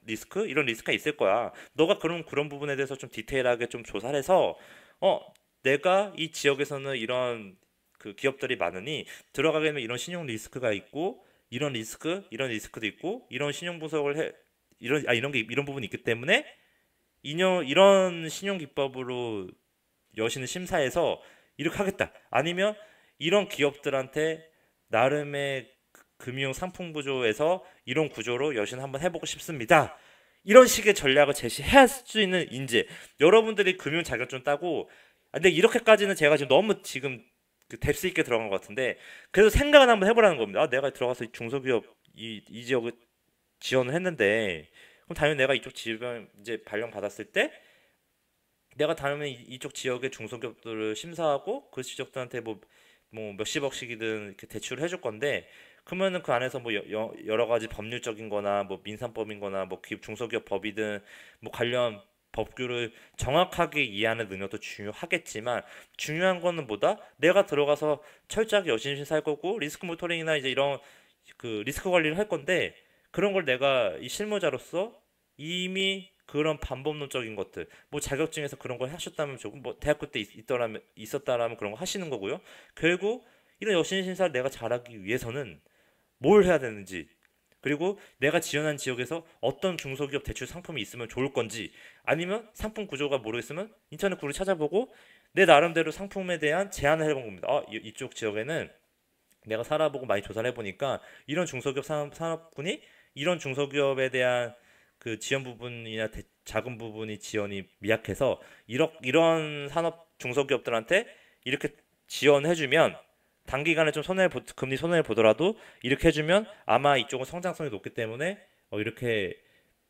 리스크가 있을 거야. 너가 그런 부분에 대해서 좀 디테일하게 좀 조사를 해서 어 내가 이 지역에서는 이런 그 기업들이 많으니 들어가게 되면 이런 신용 리스크가 있고 이런 리스크도 있고 이런 신용 분석을 해 이런 부분이 있기 때문에 이런 신용 기법으로 여신을 심사해서 이렇게 하겠다. 아니면 이런 기업들한테 나름의 금융 상품 구조에서 이런 구조로 여신 한번 해보고 싶습니다. 이런 식의 전략을 제시할 수 있는 인재. 여러분들이 금융 자격증 따고 근데 이렇게까지는 제가 지금 너무 지금 그 뎁스 있게 들어간 것 같은데 그래도 생각은 한번 해보라는 겁니다. 내가 들어가서 중소기업 이 지역을 지원을 했는데 그럼 당연히 내가 이쪽 지원 이제 발령 받았을 때 내가 다음에 이쪽 지역의 중소기업들을 심사하고 그 지역들한테 뭐 몇십억씩이든 이렇게 대출을 해줄 건데 그러면은 그 안에서 뭐 여러 가지 법률적인 거나 뭐 민산법인 거나 뭐 중소기업 법이든 뭐 관련 법규를 정확하게 이해하는 능력도 중요하겠지만 중요한 거는 뭐다? 내가 들어가서 철저하게 여신심 살 거고 리스크 모니터링이나 이제 이런 그 리스크 관리를 할 건데 그런 걸 내가 이 실무자로서 이미 그런 반법론적인 것들 뭐 자격증에서 그런 걸 하셨다면 조금 뭐 대학교 때 있었다라면 그런 거 하시는 거고요. 결국 이런 여신 심사를 내가 잘하기 위해서는 뭘 해야 되는지 그리고 내가 지원한 지역에서 어떤 중소기업 대출 상품이 있으면 좋을 건지 아니면 상품 구조가 모르겠으면 인터넷 구를 찾아보고 내 나름대로 상품에 대한 제안을 해본 겁니다. 이쪽 지역에는 내가 살아보고 많이 조사를 해보니까 이런 중소기업 산업군이 이런 중소기업에 대한 그 지원 부분이나 자금 부분이 지원이 미약해서 이런 산업 중소기업들한테 이렇게 지원해주면 단기간에 좀 금리 손해를 보더라도 이렇게 해주면 아마 이쪽은 성장성이 높기 때문에 이렇게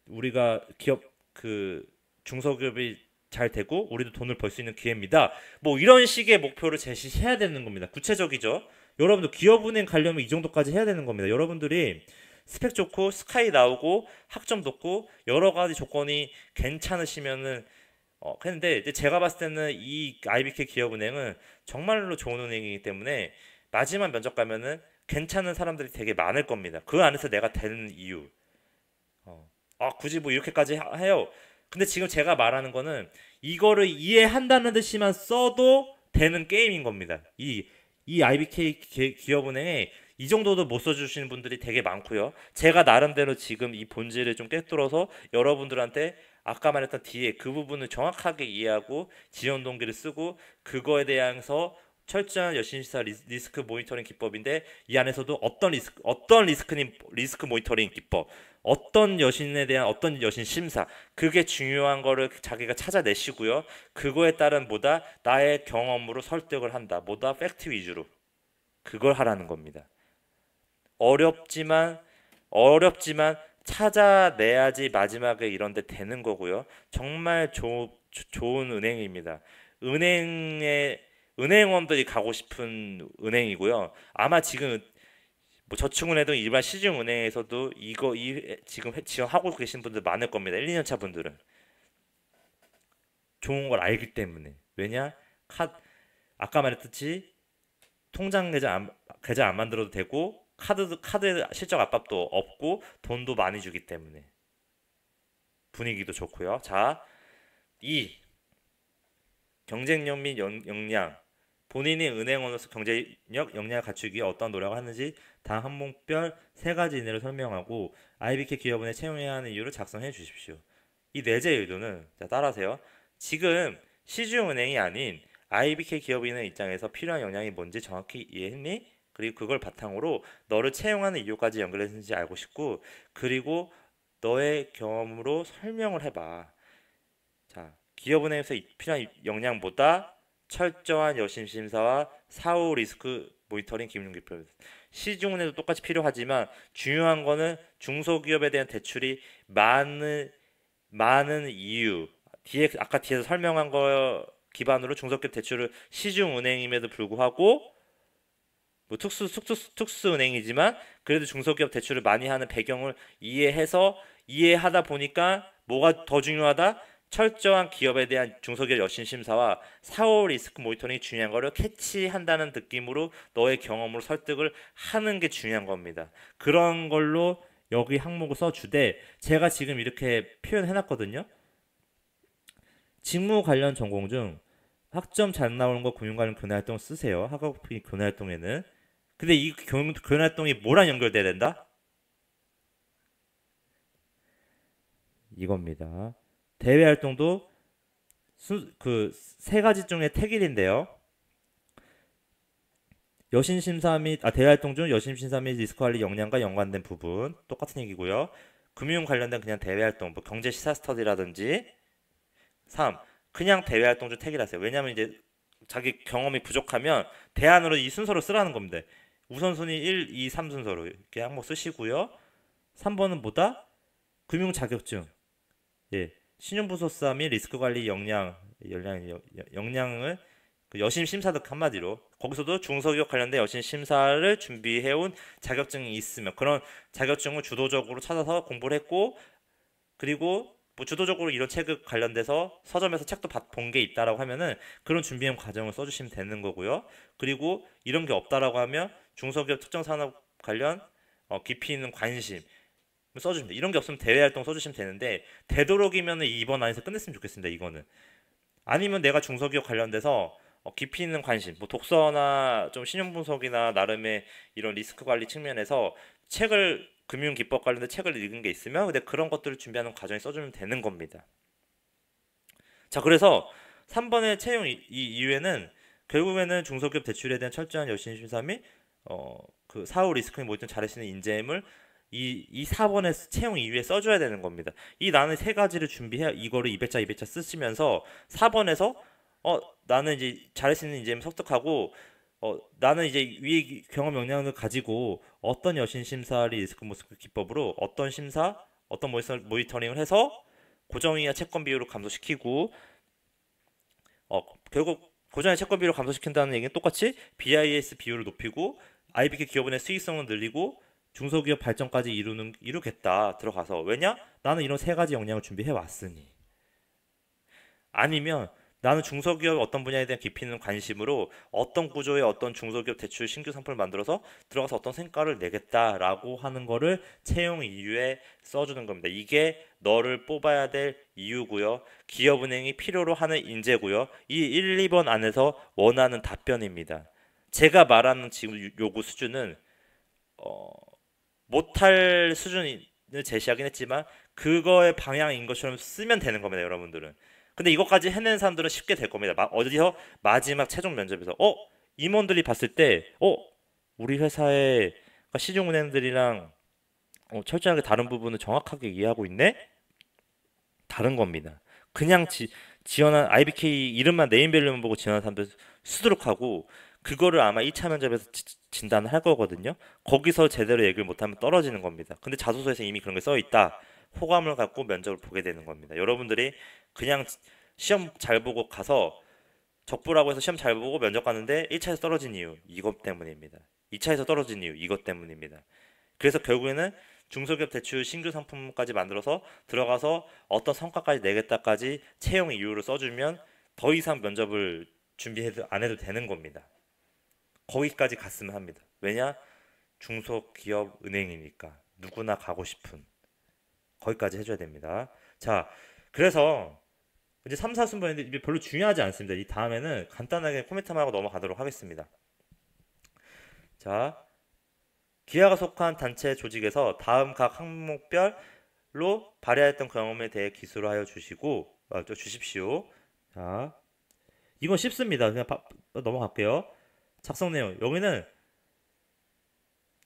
우리가 기업 그 중소기업이 잘 되고 우리도 돈을 벌 수 있는 기회입니다. 뭐 이런 식의 목표를 제시해야 되는 겁니다. 구체적이죠. 여러분들 기업은행 가려면 이 정도까지 해야 되는 겁니다. 여러분들이 스펙 좋고 스카이 나오고 학점 높고 여러 가지 조건이 괜찮으시면은 했는데 제가 봤을 때는 이 IBK 기업은행은 정말로 좋은 은행이기 때문에 마지막 면접 가면은 괜찮은 사람들이 되게 많을 겁니다. 그 안에서 내가 되는 이유. 굳이 뭐 이렇게까지 해요. 근데 지금 제가 말하는 거는 이거를 이해한다는 듯이만 써도 되는 게임인 겁니다. 이 IBK 기업은행에 이 정도도 못 써주시는 분들이 되게 많고요. 제가 나름대로 지금 이 본질을 좀 꿰뚫어서 여러분들한테 아까 말했던 뒤에 그 부분을 정확하게 이해하고 지원 동기를 쓰고 그거에 대해서 철저한 여신심사 리스크 모니터링 기법인데 이 안에서도 리스크 모니터링 기법, 어떤 여신에 대한 어떤 여신 심사, 그게 중요한 거를 자기가 찾아내시고요. 그거에 따른 뭐다 나의 경험으로 설득을 한다. 뭐다 팩트 위주로 그걸 하라는 겁니다. 어렵지만 찾아내야지 마지막에 이런 데 되는 거고요. 정말 좋은 은행입니다. 은행원들이 가고 싶은 은행이고요. 아마 지금 뭐 저축은행도 일반 시중은행에서도 지금 지원하고 계신 분들 많을 겁니다. 1, 2년 차 분들은 좋은 걸 알기 때문에. 왜냐? 아까 말했듯이 통장 계좌 안 만들어도 되고 카드 실적 압박도 없고 돈도 많이 주기 때문에 분위기도 좋고요. 자, 2. 경쟁력 및 역량. 본인이 은행원으로서 경쟁력, 역량을 갖추기 위해 어떤 노력을 하는지 단 항목별 3가지 이내로 설명하고 IBK 기업은에 채용해야 하는 이유를 작성해 주십시오. 이 내재 의도는, 자, 따라하세요. 지금 시중은행이 아닌 IBK 기업인의 입장에서 필요한 역량이 뭔지 정확히 이해했니? 그리고 그걸 바탕으로 너를 채용하는 이유까지 연결했는지 알고 싶고, 그리고 너의 경험으로 설명을 해봐. 자, 기업은행에서 필요한 역량보다 철저한 여신 심사와 사후 리스크 모니터링 기능 기법. 시중은행도 똑같이 필요하지만 중요한 거는 중소기업에 대한 대출이 많은 이유. 아까 뒤에서 설명한 거 기반으로 중소기업 대출을 시중은행임에도 불구하고 뭐 특수은행이지만 그래도 중소기업 대출을 많이 하는 배경을 이해하다 보니까 뭐가 더 중요하다? 철저한 기업에 대한 중소기업 여신 심사와 사후 리스크 모니터링이 중요한 거를 캐치한다는 느낌으로 너의 경험으로 설득을 하는 게 중요한 겁니다. 그런 걸로 여기 항목을 써주되 제가 지금 이렇게 표현해놨거든요. 직무 관련 전공 중 학점 잘 나오는 거 금융 관련 교내활동 쓰세요. 학업 교내활동에는. 근데 이 교내활동이 뭐랑 연결돼야 된다? 이겁니다. 대외 활동도 그 3가지 중에 택일인데요. 대외 활동 중 여신 심사 및 리스크 관리 역량과 연관된 부분 똑같은 얘기고요. 금융 관련된 그냥 대외 활동, 뭐 경제 시사 스터디라든지. 3. 그냥 대외 활동 중 택일하세요. 왜냐면 이제 자기 경험이 부족하면 대안으로 이 순서로 쓰라는 겁니다. 우선순위 1, 2, 3 순서로 이렇게 항목 쓰시고요. 3번은 뭐다? 금융 자격증. 예. 신용부소사 및 리스크 관리 역량을 그 여신 심사득 한마디로 거기서도 중소기업 관련된 여신 심사를 준비해온 자격증이 있으면 그런 자격증을 주도적으로 찾아서 공부를 했고 그리고 뭐 주도적으로 이런 책 관련돼서 서점에서 책도 본 게 있다라고 하면은 그런 준비한 과정을 써주시면 되는 거고요. 그리고 이런 게 없다라고 하면 중소기업 특정 산업 관련 깊이 있는 관심 써주시면 돼요. 이런 게 없으면 대외활동 써주시면 되는데 되도록이면 이번 안에서 끝냈으면 좋겠습니다. 이거는 아니면 내가 중소기업 관련돼서 깊이 있는 관심 뭐 독서나 좀 신용분석이나 나름의 이런 리스크 관리 측면에서 금융기법 관련된 책을 읽은 게 있으면 근데 그런 것들을 준비하는 과정에 써주면 되는 겁니다. 자, 그래서 3번의 채용 이후에는 결국에는 중소기업 대출에 대한 철저한 여신 심사 및 그 사후 리스크 모니터링 잘하시는 인재임을 이 4번의 채용 이후에 써줘야 되는 겁니다. 나는 3가지를 준비해 이거를 200자 200자 쓰시면서 4번에서 나는 이제 잘하시는 인재임을 설득하고 나는 이제 위 경험 역량을 가지고 어떤 여신 심사 리스크 기법으로 어떤 모니터링을 해서 고정이나 채권 비율을 감소시키고 결국 고정이나 채권 비율을 감소시킨다는 얘기는 똑같이 BIS 비율을 높이고 IBK 기업은의 수익성을 늘리고 중소기업 발전까지 이루겠다 들어가서 왜냐? 나는 이런 3가지 역량을 준비해 왔으니. 아니면 나는 중소기업 어떤 분야에 대한 깊이 있는 관심으로 어떤 구조의 어떤 중소기업 대출 신규 상품을 만들어서 들어가서 어떤 성과를 내겠다라고 하는 거를 채용 이유에 써주는 겁니다. 이게 너를 뽑아야 될 이유고요. 기업은행이 필요로 하는 인재고요. 이 1, 2번 안에서 원하는 답변입니다. 제가 말하는 지금 요구 수준은 못할 수준을 제시하긴 했지만 그거의 방향인 것처럼 쓰면 되는 겁니다. 여러분들은. 근데 이것까지 해낸 사람들은 쉽게 될 겁니다. 어디서 마지막 최종 면접에서 임원들이 봤을 때, 우리 회사의 시중은행들이랑 철저하게 다른 부분을 정확하게 이해하고 있네? 다른 겁니다. 그냥 지원한 IBK 이름만 네임밸류만 보고 지원한 사람들 수두룩하고 그거를 아마 1차 면접에서 진단을 할 거거든요. 거기서 제대로 얘기를 못하면 떨어지는 겁니다. 근데 자소서에서 이미 그런 게 써 있다. 호감을 갖고 면접을 보게 되는 겁니다. 여러분들이 그냥 시험 잘 보고 가서 적부라고 해서 시험 잘 보고 면접 갔는데 1차에서 떨어진 이유 이것 때문입니다. 2차에서 떨어진 이유 이것 때문입니다. 그래서 결국에는 중소기업 대출 신규 상품까지 만들어서 들어가서 어떤 성과까지 내겠다까지 채용 이유를 써주면 더 이상 면접을 준비해도 안 해도 되는 겁니다. 거기까지 갔으면 합니다. 왜냐? 중소기업 은행이니까 누구나 가고 싶은 거기까지 해줘야 됩니다. 자, 그래서 이제 3, 4순번인데 별로 중요하지 않습니다. 이 다음에는 간단하게 코멘트만 하고 넘어가도록 하겠습니다. 자, 기아가 속한 단체 조직에서 다음 각 항목별로 발휘했던 경험에 대해 기술을 하여 주십시오. 자, 이건 쉽습니다. 그냥 넘어갈게요. 작성 내용. 여기는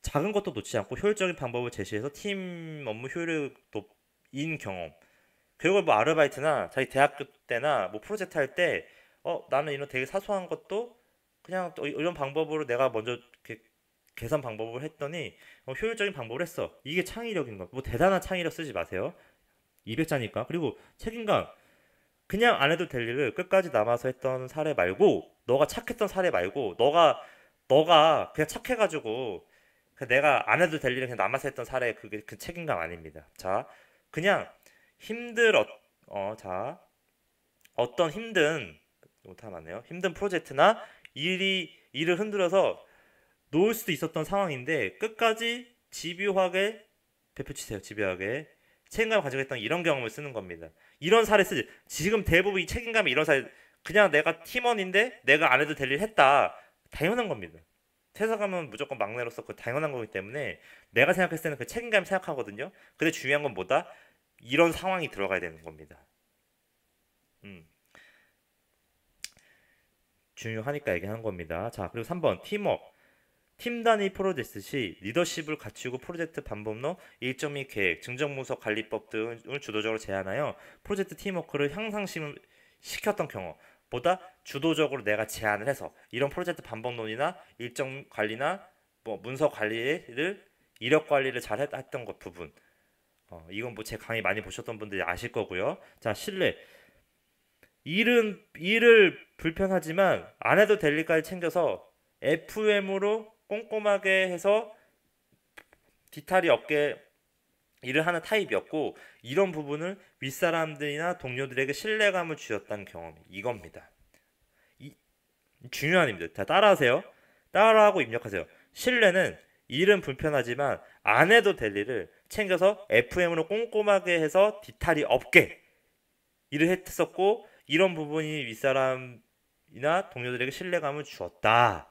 작은 것도 놓지 않고 효율적인 방법을 제시해서 팀 업무 효율을 높인 경험. 그리고 뭐 아르바이트나 자기 대학교 때나 뭐 프로젝트 할 때, 나는 이런 되게 사소한 것도 그냥 또 이런 방법으로 내가 먼저 이렇게 계산 방법을 했더니 효율적인 방법을 했어. 이게 창의력인 거. 뭐 대단한 창의력 쓰지 마세요. 200자니까. 그리고 책임감. 그냥 안 해도 될 일을 끝까지 남아서 했던 사례 말고, 너가 착했던 사례 말고, 너가 그냥 착해가지고 내가 안 해도 될 일을 그냥 남아서 했던 사례, 그게 그 책임감 아닙니다. 자, 그냥 자, 어떤 못하면 안 돼요. 힘든 프로젝트나 일을 흔들어서 놓을 수도 있었던 상황인데 끝까지 집요하게 베푸치세요. 집요하게 책임감을 가지고 했던 이런 경험을 쓰는 겁니다. 이런 사례 쓰지. 지금 대부분 이 책임감이 이런 사례, 그냥 내가 팀원인데 내가 안 해도 될 일 했다. 당연한 겁니다. 퇴사 가면 무조건 막내로서 그 당연한 거기 때문에 내가 생각했을 때는 그 책임감 생각하거든요. 근데 중요한 건 뭐다? 이런 상황이 들어가야 되는 겁니다. 중요하니까 얘기하는 겁니다. 자, 그리고 3번 팀워크. 팀 단위 프로젝트 시 리더십을 갖추고 프로젝트 방법론, 일정 및 계획, 증정문서 관리법 등을 주도적으로 제안하여 프로젝트 팀워크를 향상시켰던 경우보다 주도적으로 내가 제안을 해서 이런 프로젝트 방법론이나 일정 관리나 뭐 문서 관리를 이력 관리를 잘 했던 것 부분. 이건 뭐 제 강의 많이 보셨던 분들이 아실 거고요. 자, 신뢰. 일을 불편하지만 안 해도 될 일까지 챙겨서 FM으로 꼼꼼하게 해서 디탈이 없게 일을 하는 타입이었고, 이런 부분을 윗사람들이나 동료들에게 신뢰감을 주었다는 경험이 이겁니다. 중요한 입니다. 자, 따라하세요. 따라하고 입력하세요. 신뢰는 일은 불편하지만 안 해도 될 일을 챙겨서 FM으로 꼼꼼하게 해서 디탈이 없게 일을 했었고, 이런 부분이 윗사람이나 동료들에게 신뢰감을 주었다.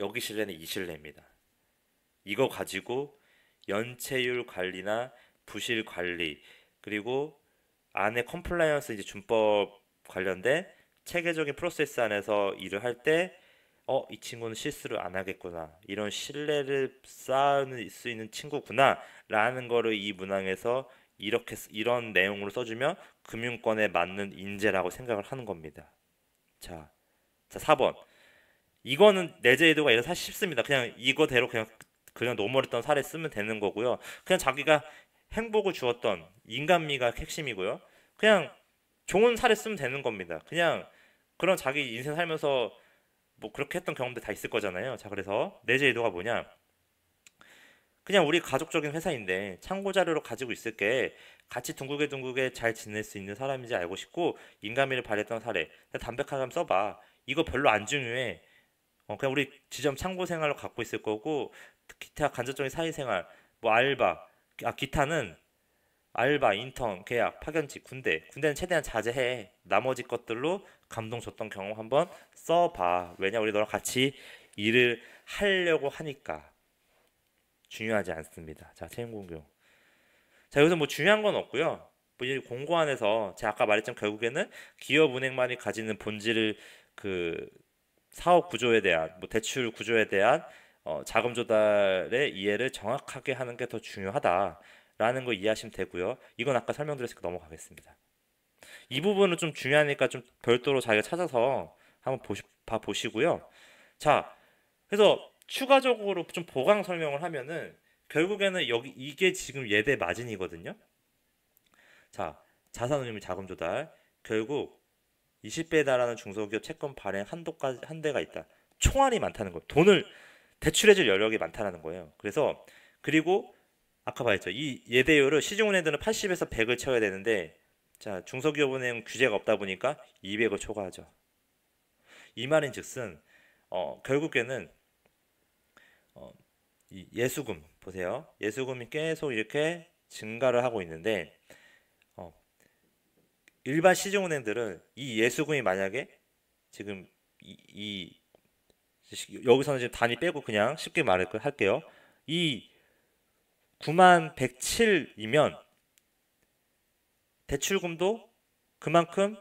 여기 신뢰는 이 신뢰입니다. 이거 가지고 연체율 관리나 부실 관리, 그리고 안에 컴플라이언스 이제 준법 관련된 체계적인 프로세스 안에서 일을 할 때 이 친구는 실수를 안 하겠구나, 이런 신뢰를 쌓을 수 있는 친구구나 라는 거를 이 문항에서 이런 내용으로 써주면 금융권에 맞는 인재라고 생각을 하는 겁니다. 자 4번. 이거는 내재이도가 이런 사실 쉽습니다. 그냥 이거대로 그냥 노멀했던 사례 쓰면 되는 거고요. 그냥 자기가 행복을 주었던 인간미가 핵심이고요. 그냥 좋은 사례 쓰면 되는 겁니다. 그냥 그런 자기 인생 살면서 뭐 그렇게 했던 경험들 다 있을 거잖아요. 자, 그래서 내재이도가 뭐냐? 그냥 우리 가족적인 회사인데 참고 자료로 가지고 있을게, 같이 둥글게 잘 지낼 수 있는 사람인지 알고 싶고 인간미를 발휘했던 사례 담백하게 한번 써봐. 이거 별로 안 중요해. 그냥 우리 지점 참고 생활로 갖고 있을 거고, 기타 간접적인 사회생활, 뭐 기타는 알바, 인턴, 계약, 파견직, 군대는 최대한 자제해. 나머지 것들로 감동 줬던 경험 한번 써봐. 왜냐, 우리 너랑 같이 일을 하려고 하니까. 중요하지 않습니다. 자, 채용 공교. 자, 여기서 뭐 중요한 건 없고요. 뭐 이 공고 안에서 제가 아까 말했지만 결국에는 기업 은행만이 가지는 본질을 그 사업 구조에 대한 뭐 대출 구조에 대한 자금 조달의 이해를 정확하게 하는 게 더 중요하다라는 거 이해하시면 되고요. 이건 아까 설명드렸으니까 넘어가겠습니다. 이 부분은 좀 중요하니까 좀 별도로 자기가 찾아서 한번 봐 보시고요. 자, 그래서 추가적으로 좀 보강 설명을 하면은 결국에는 여기 이게 지금 예대 마진이거든요. 자, 자산운용 자금 조달 결국 20배에 달하는 중소기업 채권 발행 한도까지 한대가 있다. 총알이 많다는 거예요. 돈을 대출해줄 여력이 많다는 거예요. 그래서 그리고 아까 말했죠. 이 예대율을 시중은행들은 80에서 100을 채워야 되는데 자 중소기업은행 규제가 없다 보니까 200을 초과하죠. 이 말인즉슨 결국에는 이 예수금 보세요. 예수금이 계속 이렇게 증가를 하고 있는데 어, 일반 시중은행들은 이 예수금이 만약에 지금 여기서는 지금 단위 빼고 그냥 쉽게 할게요. 이 9만 107이면 대출금도 그만큼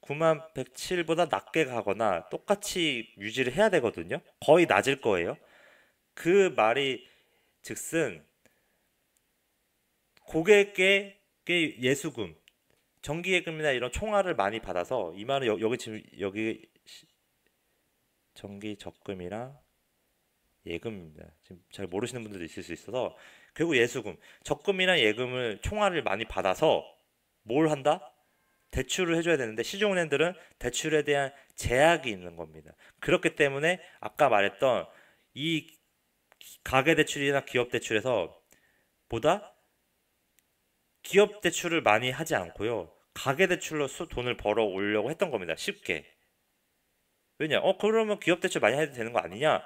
9만 107보다 낮게 가거나 똑같이 유지를 해야 되거든요. 거의 낮을 거예요. 그 말이 즉슨 고객의 예수금, 정기예금이나 이런 총알을 많이 받아서 이 말은 여기 지금 여기 정기 적금이랑 예금입니다. 지금 잘 모르시는 분들도 있을 수 있어서 결국 예수금, 적금이나 예금을 총알을 많이 받아서 뭘 한다? 대출을 해줘야 되는데 시중은행들은 대출에 대한 제약이 있는 겁니다. 그렇기 때문에 아까 말했던 이 가계대출이나 기업대출에서 보다 기업대출을 많이 하지 않고요. 가계대출로 돈을 벌어 오려고 했던 겁니다. 쉽게. 왜냐? 그러면 기업대출 많이 해도 되는 거 아니냐?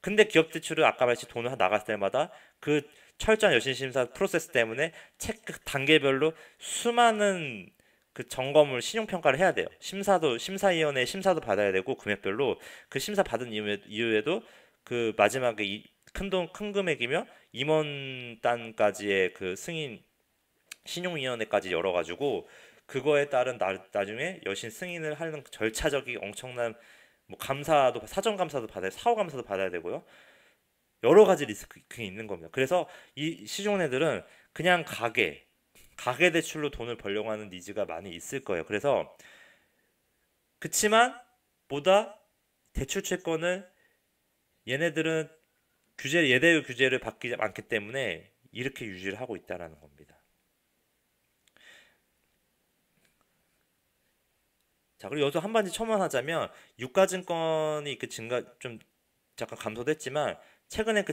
근데 기업대출을 아까 말했듯이 돈을 나갔을 때마다 그 철저한 여신심사 프로세스 때문에 체크 단계별로 수많은 그 점검을 신용평가를 해야 돼요. 심사위원회 심사도 받아야 되고 금액별로 그 심사 받은 이후에도 그 마지막에 큰 금액이면 임원단까지의 그 승인 신용위원회까지 열어가지고 그거에 따른 나중에 여신 승인을 하는 절차적인 엄청난 뭐 감사도 사전 감사도 받아야 사후 감사도 받아야 되고요. 여러 가지 리스크가 있는 겁니다. 그래서 이 시중은행들은 그냥 가계 대출로 돈을 벌려고 하는 니즈가 많이 있을 거예요. 그래서 그치만 보다 대출 채권을 얘네들은 예대율 규제를 받지 않기 때문에 이렇게 유지를 하고 있다라는 겁니다. 자, 그리고 여기서 한 가지 첨언하자면 유가증권이 그 좀 잠깐 감소됐지만 최근에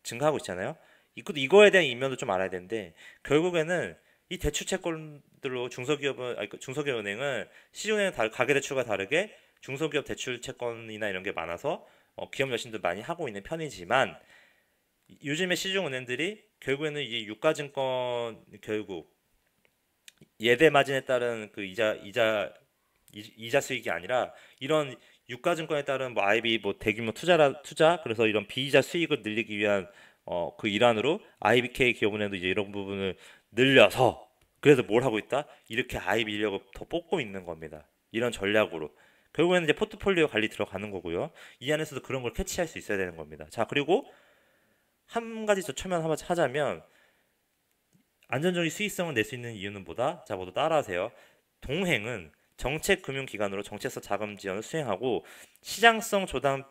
증가하고 있잖아요. 이거에 대한 이면도 좀 알아야 되는데 결국에는 이 대출 채권들로 중소기업은행은 시중은행 가계대출과 다르게 중소기업 대출 채권이나 이런 게 많아서 기업 여신도 많이 하고 있는 편이지만 요즘에 시중은행들이 결국에는 이 유가증권 결국 예대 마진에 따른 그 이자 수익이 아니라 이런 유가증권에 따른 뭐 IB 뭐 대규모 투자 그래서 이런 비이자 수익을 늘리기 위한 그 일환으로 IBK 기업은행도 이제 이런 부분을 늘려서 그래서 뭘 하고 있다? 이렇게 IB 인력을 더 뽑고 있는 겁니다. 이런 전략으로 결국에는 이제 포트폴리오 관리 들어가는 거고요. 이 안에서도 그런 걸 캐치할 수 있어야 되는 겁니다. 자, 그리고 한 가지 더 첨언하자면 안전적인 수익성을 낼 수 있는 이유는 뭐다? 자, 모두 따라하세요. 동행은 정책금융기관으로 정책성 자금 지원을 수행하고 시장성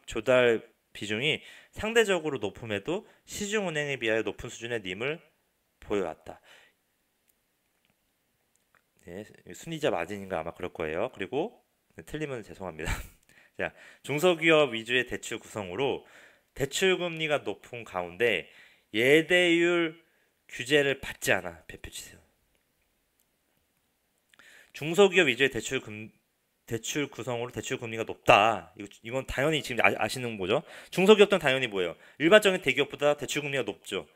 조달 비중이 상대적으로 높음에도 시중은행에 비하여 높은 수준의 님을 보여왔다. 네, 순이자 마진인가 아마 그럴 거예요. 그리고 틀리면 죄송합니다. 자, 중소기업 위주의 대출 구성으로 대출금리가 높은 가운데 예대율 규제를 받지 않아. 배표치세요. 중소기업 위주의 대출 구성으로 대출 금리가 높다. 이건 당연히 지금 아시는 거죠. 중소기업들은 당연히 뭐예요? 일반적인 대기업보다 대출 금리가 높죠.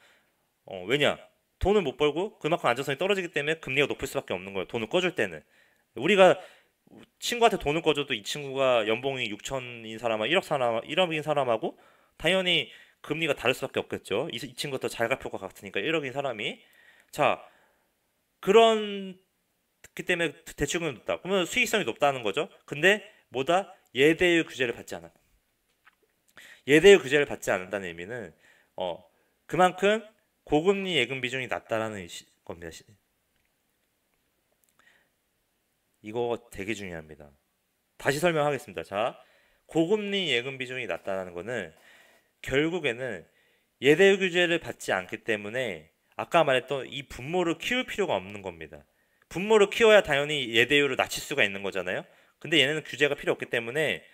왜냐? 돈을 못 벌고 그만큼 안정성이 떨어지기 때문에 금리가 높을 수밖에 없는 거예요. 돈을 꺼줄 때는. 우리가 친구한테 돈을 꺼줘도 이 친구가 연봉이 6천인 사람하고 1억인 사람하고 당연히 금리가 다를 수밖에 없겠죠. 이 친구가 더 잘 갈 것 같으니까 1억인 사람이. 자, 그렇기 때문에 대출금리 높다. 그러면 수익성이 높다는 거죠. 근데 뭐다? 예대율 규제를 받지 않아. 예대율 규제를 받지 않는다는 의미는 그만큼 고금리 예금 비중이 낮다라는 겁니다. 이거 되게 중요합니다. 다시 설명하겠습니다. 자, 고금리 예금 비중이 낮다는 거는 결국에는 예대율 규제를 받지 않기 때문에 아까 말했던 이 분모를 키울 필요가 없는 겁니다. 분모를 키워야 당연히 예대율을 낮출 수가 있는 거잖아요. 근데 얘네는 규제가 필요 없기 때문에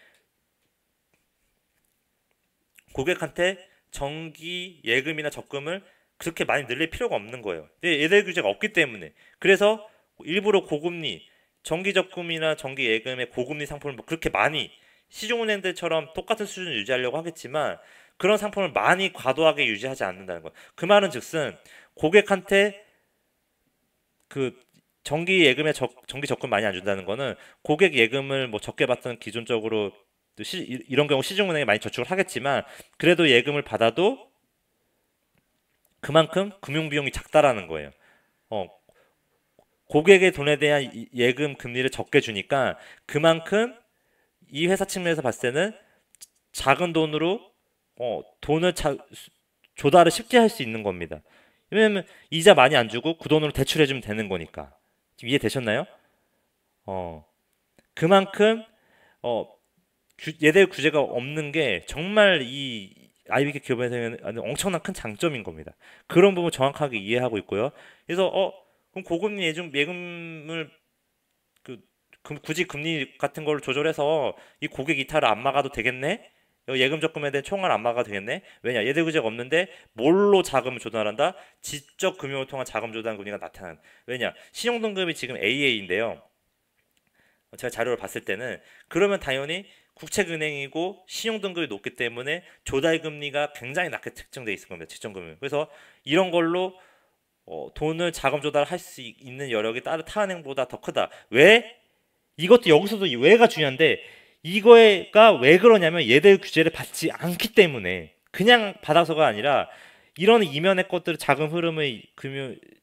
고객한테 정기 예금이나 적금을 그렇게 많이 늘릴 필요가 없는 거예요. 예대율 규제가 없기 때문에. 그래서 일부러 고금리 정기 적금이나 정기 예금의 고금리 상품을 뭐 그렇게 많이 시중은행들처럼 똑같은 수준을 유지하려고 하겠지만 그런 상품을 많이 과도하게 유지하지 않는다는 거. 그 말은 즉슨 고객한테 그 정기 예금에 정기 적금 많이 안 준다는 거는 고객 예금을 뭐 적게 받던 기존적으로 이런 경우 시중은행에 많이 저축을 하겠지만 그래도 예금을 받아도 그만큼 금융 비용이 작다라는 거예요. 어, 고객의 돈에 대한 예금 금리를 적게 주니까 그만큼 이 회사 측면에서 봤을 때는 작은 돈으로 돈을 조달을 쉽게 할 수 있는 겁니다. 왜냐면 이자 많이 안 주고 그 돈으로 대출해주면 되는 거니까. 지금 이해되셨나요? 그만큼 어, 예대율 규제가 없는 게 정말 이 IBK 기업에서는 엄청난 큰 장점인 겁니다. 그런 부분 정확하게 이해하고 있고요. 그래서 그럼 고금리 예금을 굳이 금리 같은 걸 조절해서 이 고객 이탈을 안 막아도 되겠네? 예금 적금에 대한 총알을 안 막아도 되겠네? 왜냐? 예대 규제가 없는데 뭘로 자금을 조달한다? 지적 금융을 통한 자금 조달 금리가 나타난. 왜냐? 신용등급이 지금 AA인데요. 제가 자료를 봤을 때는 그러면 당연히 국책은행이고 신용등급이 높기 때문에 조달금리가 굉장히 낮게 특정되어 있을 겁니다. 지정금융. 그래서 이런 걸로 돈을 자금 조달할 수 있는 여력이 다른 타은행보다 더 크다. 왜? 이것도 여기서도 이 왜가 중요한데 이거가 왜 그러냐면 예대율 규제를 받지 않기 때문에 그냥 받아서가 아니라 이런 이면의 것들을 자금 흐름을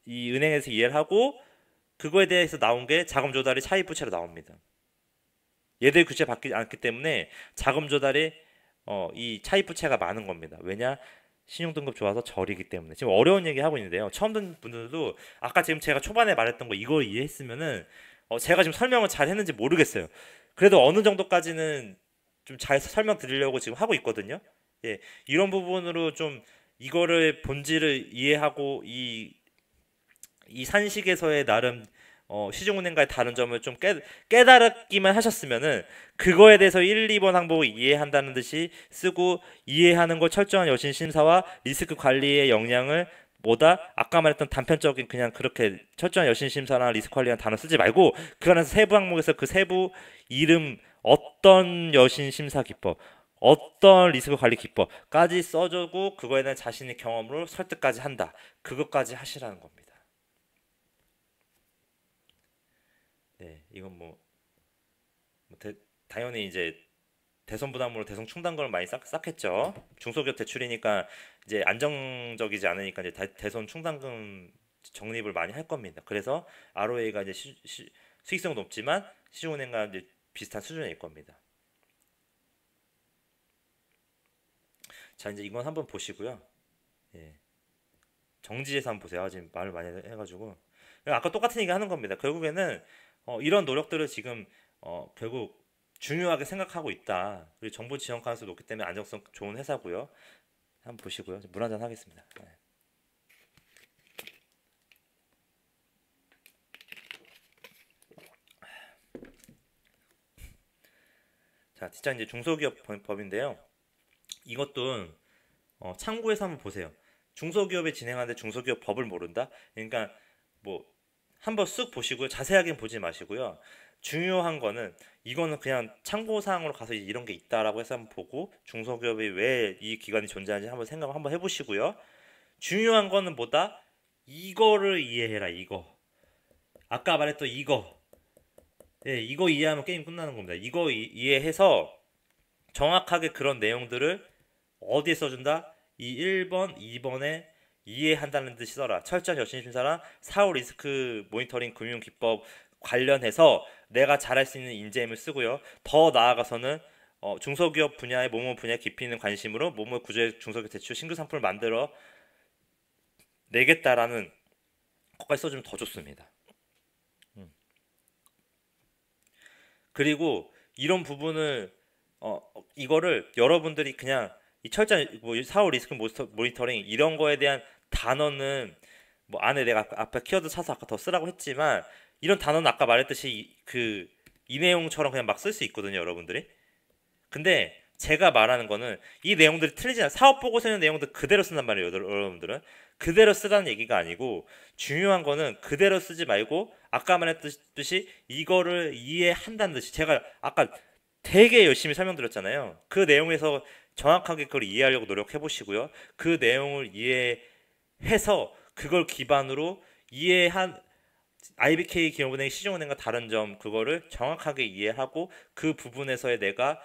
이 은행에서 이해를 하고 그거에 대해서 나온 게 자금 조달이 차입 부채로 나옵니다. 예대율 규제 받지 않기 때문에 자금 조달이 이 차입 부채가 많은 겁니다. 왜냐? 신용등급 좋아서 절이기 때문에. 지금 어려운 얘기 하고 있는데요. 처음 듣는 분들도 아까 지금 제가 초반에 말했던 거 이거 이해했으면은 제가 지금 설명을 잘 했는지 모르겠어요. 그래도 어느 정도까지는 좀 잘 설명드리려고 지금 하고 있거든요. 예, 이런 부분으로 좀 이거를 본질을 이해하고 이 산식에서의 나름 시중은행과의 다른 점을 좀 깨달았기만 하셨으면은 그거에 대해서 1, 2번 항목을 이해한다는 듯이 쓰고 이해하는 걸 철저한 여신 심사와 리스크 관리의 역량을 뭐다 아까 말했던 단편적인 그냥 그렇게 철저한 여신 심사나 리스크 관리라는 단어 쓰지 말고 그 안에서 세부 항목에서 그 세부 이름 어떤 여신 심사 기법 어떤 리스크 관리 기법까지 써주고 그거에 대한 자신의 경험으로 설득까지 한다. 그것까지 하시라는 겁니다. 네, 이건 당연히 이제 대손 부담으로 대손 충당금을 많이 쌓겠죠. 중소기업 대출이니까 이제 안정적이지 않으니까 이제 대손 충당금 적립을 많이 할 겁니다. 그래서 ROA가 이제 수익성은 높지만 시중은행과 이제 비슷한 수준일 겁니다. 자, 이제 이건 한번 보시고요. 예. 정지해서 한번 보세요. 지금 말을 많이 해가지고 아까 똑같은 얘기 하는 겁니다. 결국에는 이런 노력들을 지금 결국 중요하게 생각하고 있다. 그리고 정부 지원 가능성이 높기 때문에 안정성 좋은 회사고요. 한번 보시고요. 물 한잔 하겠습니다. 네. 자, 진짜 이제 중소기업 법인데요. 이것도 참고해서 한번 보세요. 중소기업에 진행하는데 중소기업 법을 모른다? 그러니까 뭐 한번 쓱 보시고요. 자세하게는 보지 마시고요. 중요한 거는 이거는 그냥 참고사항으로 가서 이런 게 있다라고 해서 한번 보고 중소기업이 왜 이 기관이 존재하는지 한번 생각 한번 해보시고요. 중요한 거는 뭐다? 이거를 이해해라. 이거 아까 말했던 이거 이거 이해하면 게임 끝나는 겁니다. 이거 이해해서 정확하게 그런 내용들을 어디에 써준다? 이 1번, 2번에 이해한다는 듯이 써라. 철저한 여신심사랑 사후 리스크 모니터링 금융기법 관련해서 내가 잘할 수 있는 인재임을 쓰고요. 더 나아가서는 중소기업 분야의 모모 분야에 깊이 있는 관심으로 모모 구조의 중소기업 대출 신규 상품을 만들어 내겠다라는 것까지 써주면 더 좋습니다. 그리고 이런 부분을 이거를 여러분들이 그냥 이 철저한 뭐 사후 리스크 모니터링 이런 거에 대한 단어는 뭐 안에 내가 앞에 키워드 사서 아까 더 쓰라고 했지만 이런 단어는 아까 말했듯이 이 내용처럼 그냥 막 쓸 수 있거든요, 여러분들이. 근데 제가 말하는 거는 이 내용들이 틀리지 않아요. 사업 보고서 있는 내용들 그대로 쓴단 말이에요, 여러분들은. 그대로 쓰라는 얘기가 아니고 중요한 거는 그대로 쓰지 말고 아까 말했듯이 이거를 이해한다는 듯이 제가 아까 되게 열심히 설명드렸잖아요. 그 내용에서 정확하게 그걸 이해하려고 노력해 보시고요. 그 내용을 이해해서 그걸 기반으로 이해한 IBK 기업은행 시중은행과 다른 점 그거를 정확하게 이해하고 그 부분에서의 내가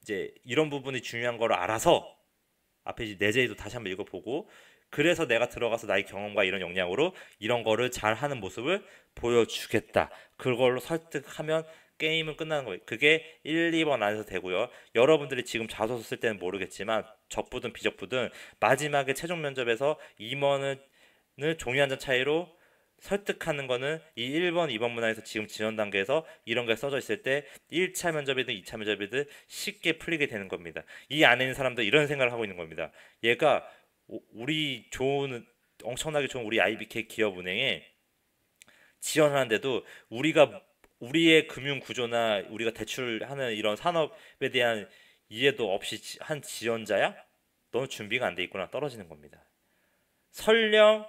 이제 이런 부분이 중요한 걸 알아서 앞에 이제 내재도 다시 한번 읽어보고 그래서 내가 들어가서 나의 경험과 이런 역량으로 이런 거를 잘하는 모습을 보여주겠다. 그걸로 설득하면 게임은 끝나는 거예요. 그게 1, 2번 안에서 되고요. 여러분들이 지금 자소서 쓸 때는 모르겠지만 적부든 비적부든 마지막에 최종 면접에서 임원을 종이 한 장 차이로 설득하는 거는 이 1번, 2번 문항에서 지금 지원 단계에서 이런 게 써져 있을 때 1차 면접이든 2차 면접이든 쉽게 풀리게 되는 겁니다. 이 안에 있는 사람들 이런 생각을 하고 있는 겁니다. 얘가 우리 좋은 엄청나게 좋은 우리 IBK 기업은행에 지원하는데도 우리의 금융 구조나 우리가 대출하는 이런 산업에 대한 이해도 없이 한 지원자야? 너는 준비가 안 돼 있구나 떨어지는 겁니다. 설령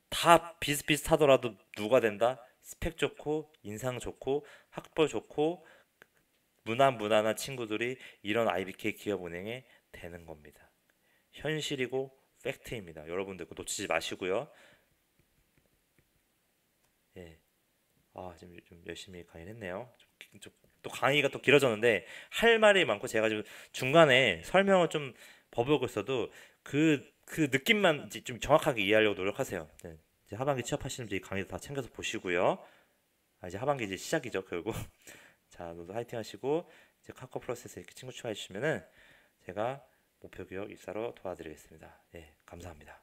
다 비슷비슷하더라도 누가 된다? 스펙 좋고 인상 좋고 학벌 좋고 무난무난한 친구들이 이런 IBK 기업은행에 되는 겁니다. 현실이고 팩트입니다. 여러분들 그거 놓치지 마시고요. 예. 지금 좀 열심히 강의를 했네요. 또 강의가 또 길어졌는데 할 말이 많고 제가 지금 중간에 설명을 좀 버벅고 있어도 그 느낌만 이제 좀 정확하게 이해하려고 노력하세요. 네. 이제 하반기 취업하시는 분들 강의도 다 챙겨서 보시고요. 이제 하반기 이제 시작이죠, 결국. 자, 모두 화이팅 하시고 이제 카카오 플러스에서 이렇게 친구 추가해 주시면은 제가 목표 기업 입사로 도와드리겠습니다. 예, 감사합니다.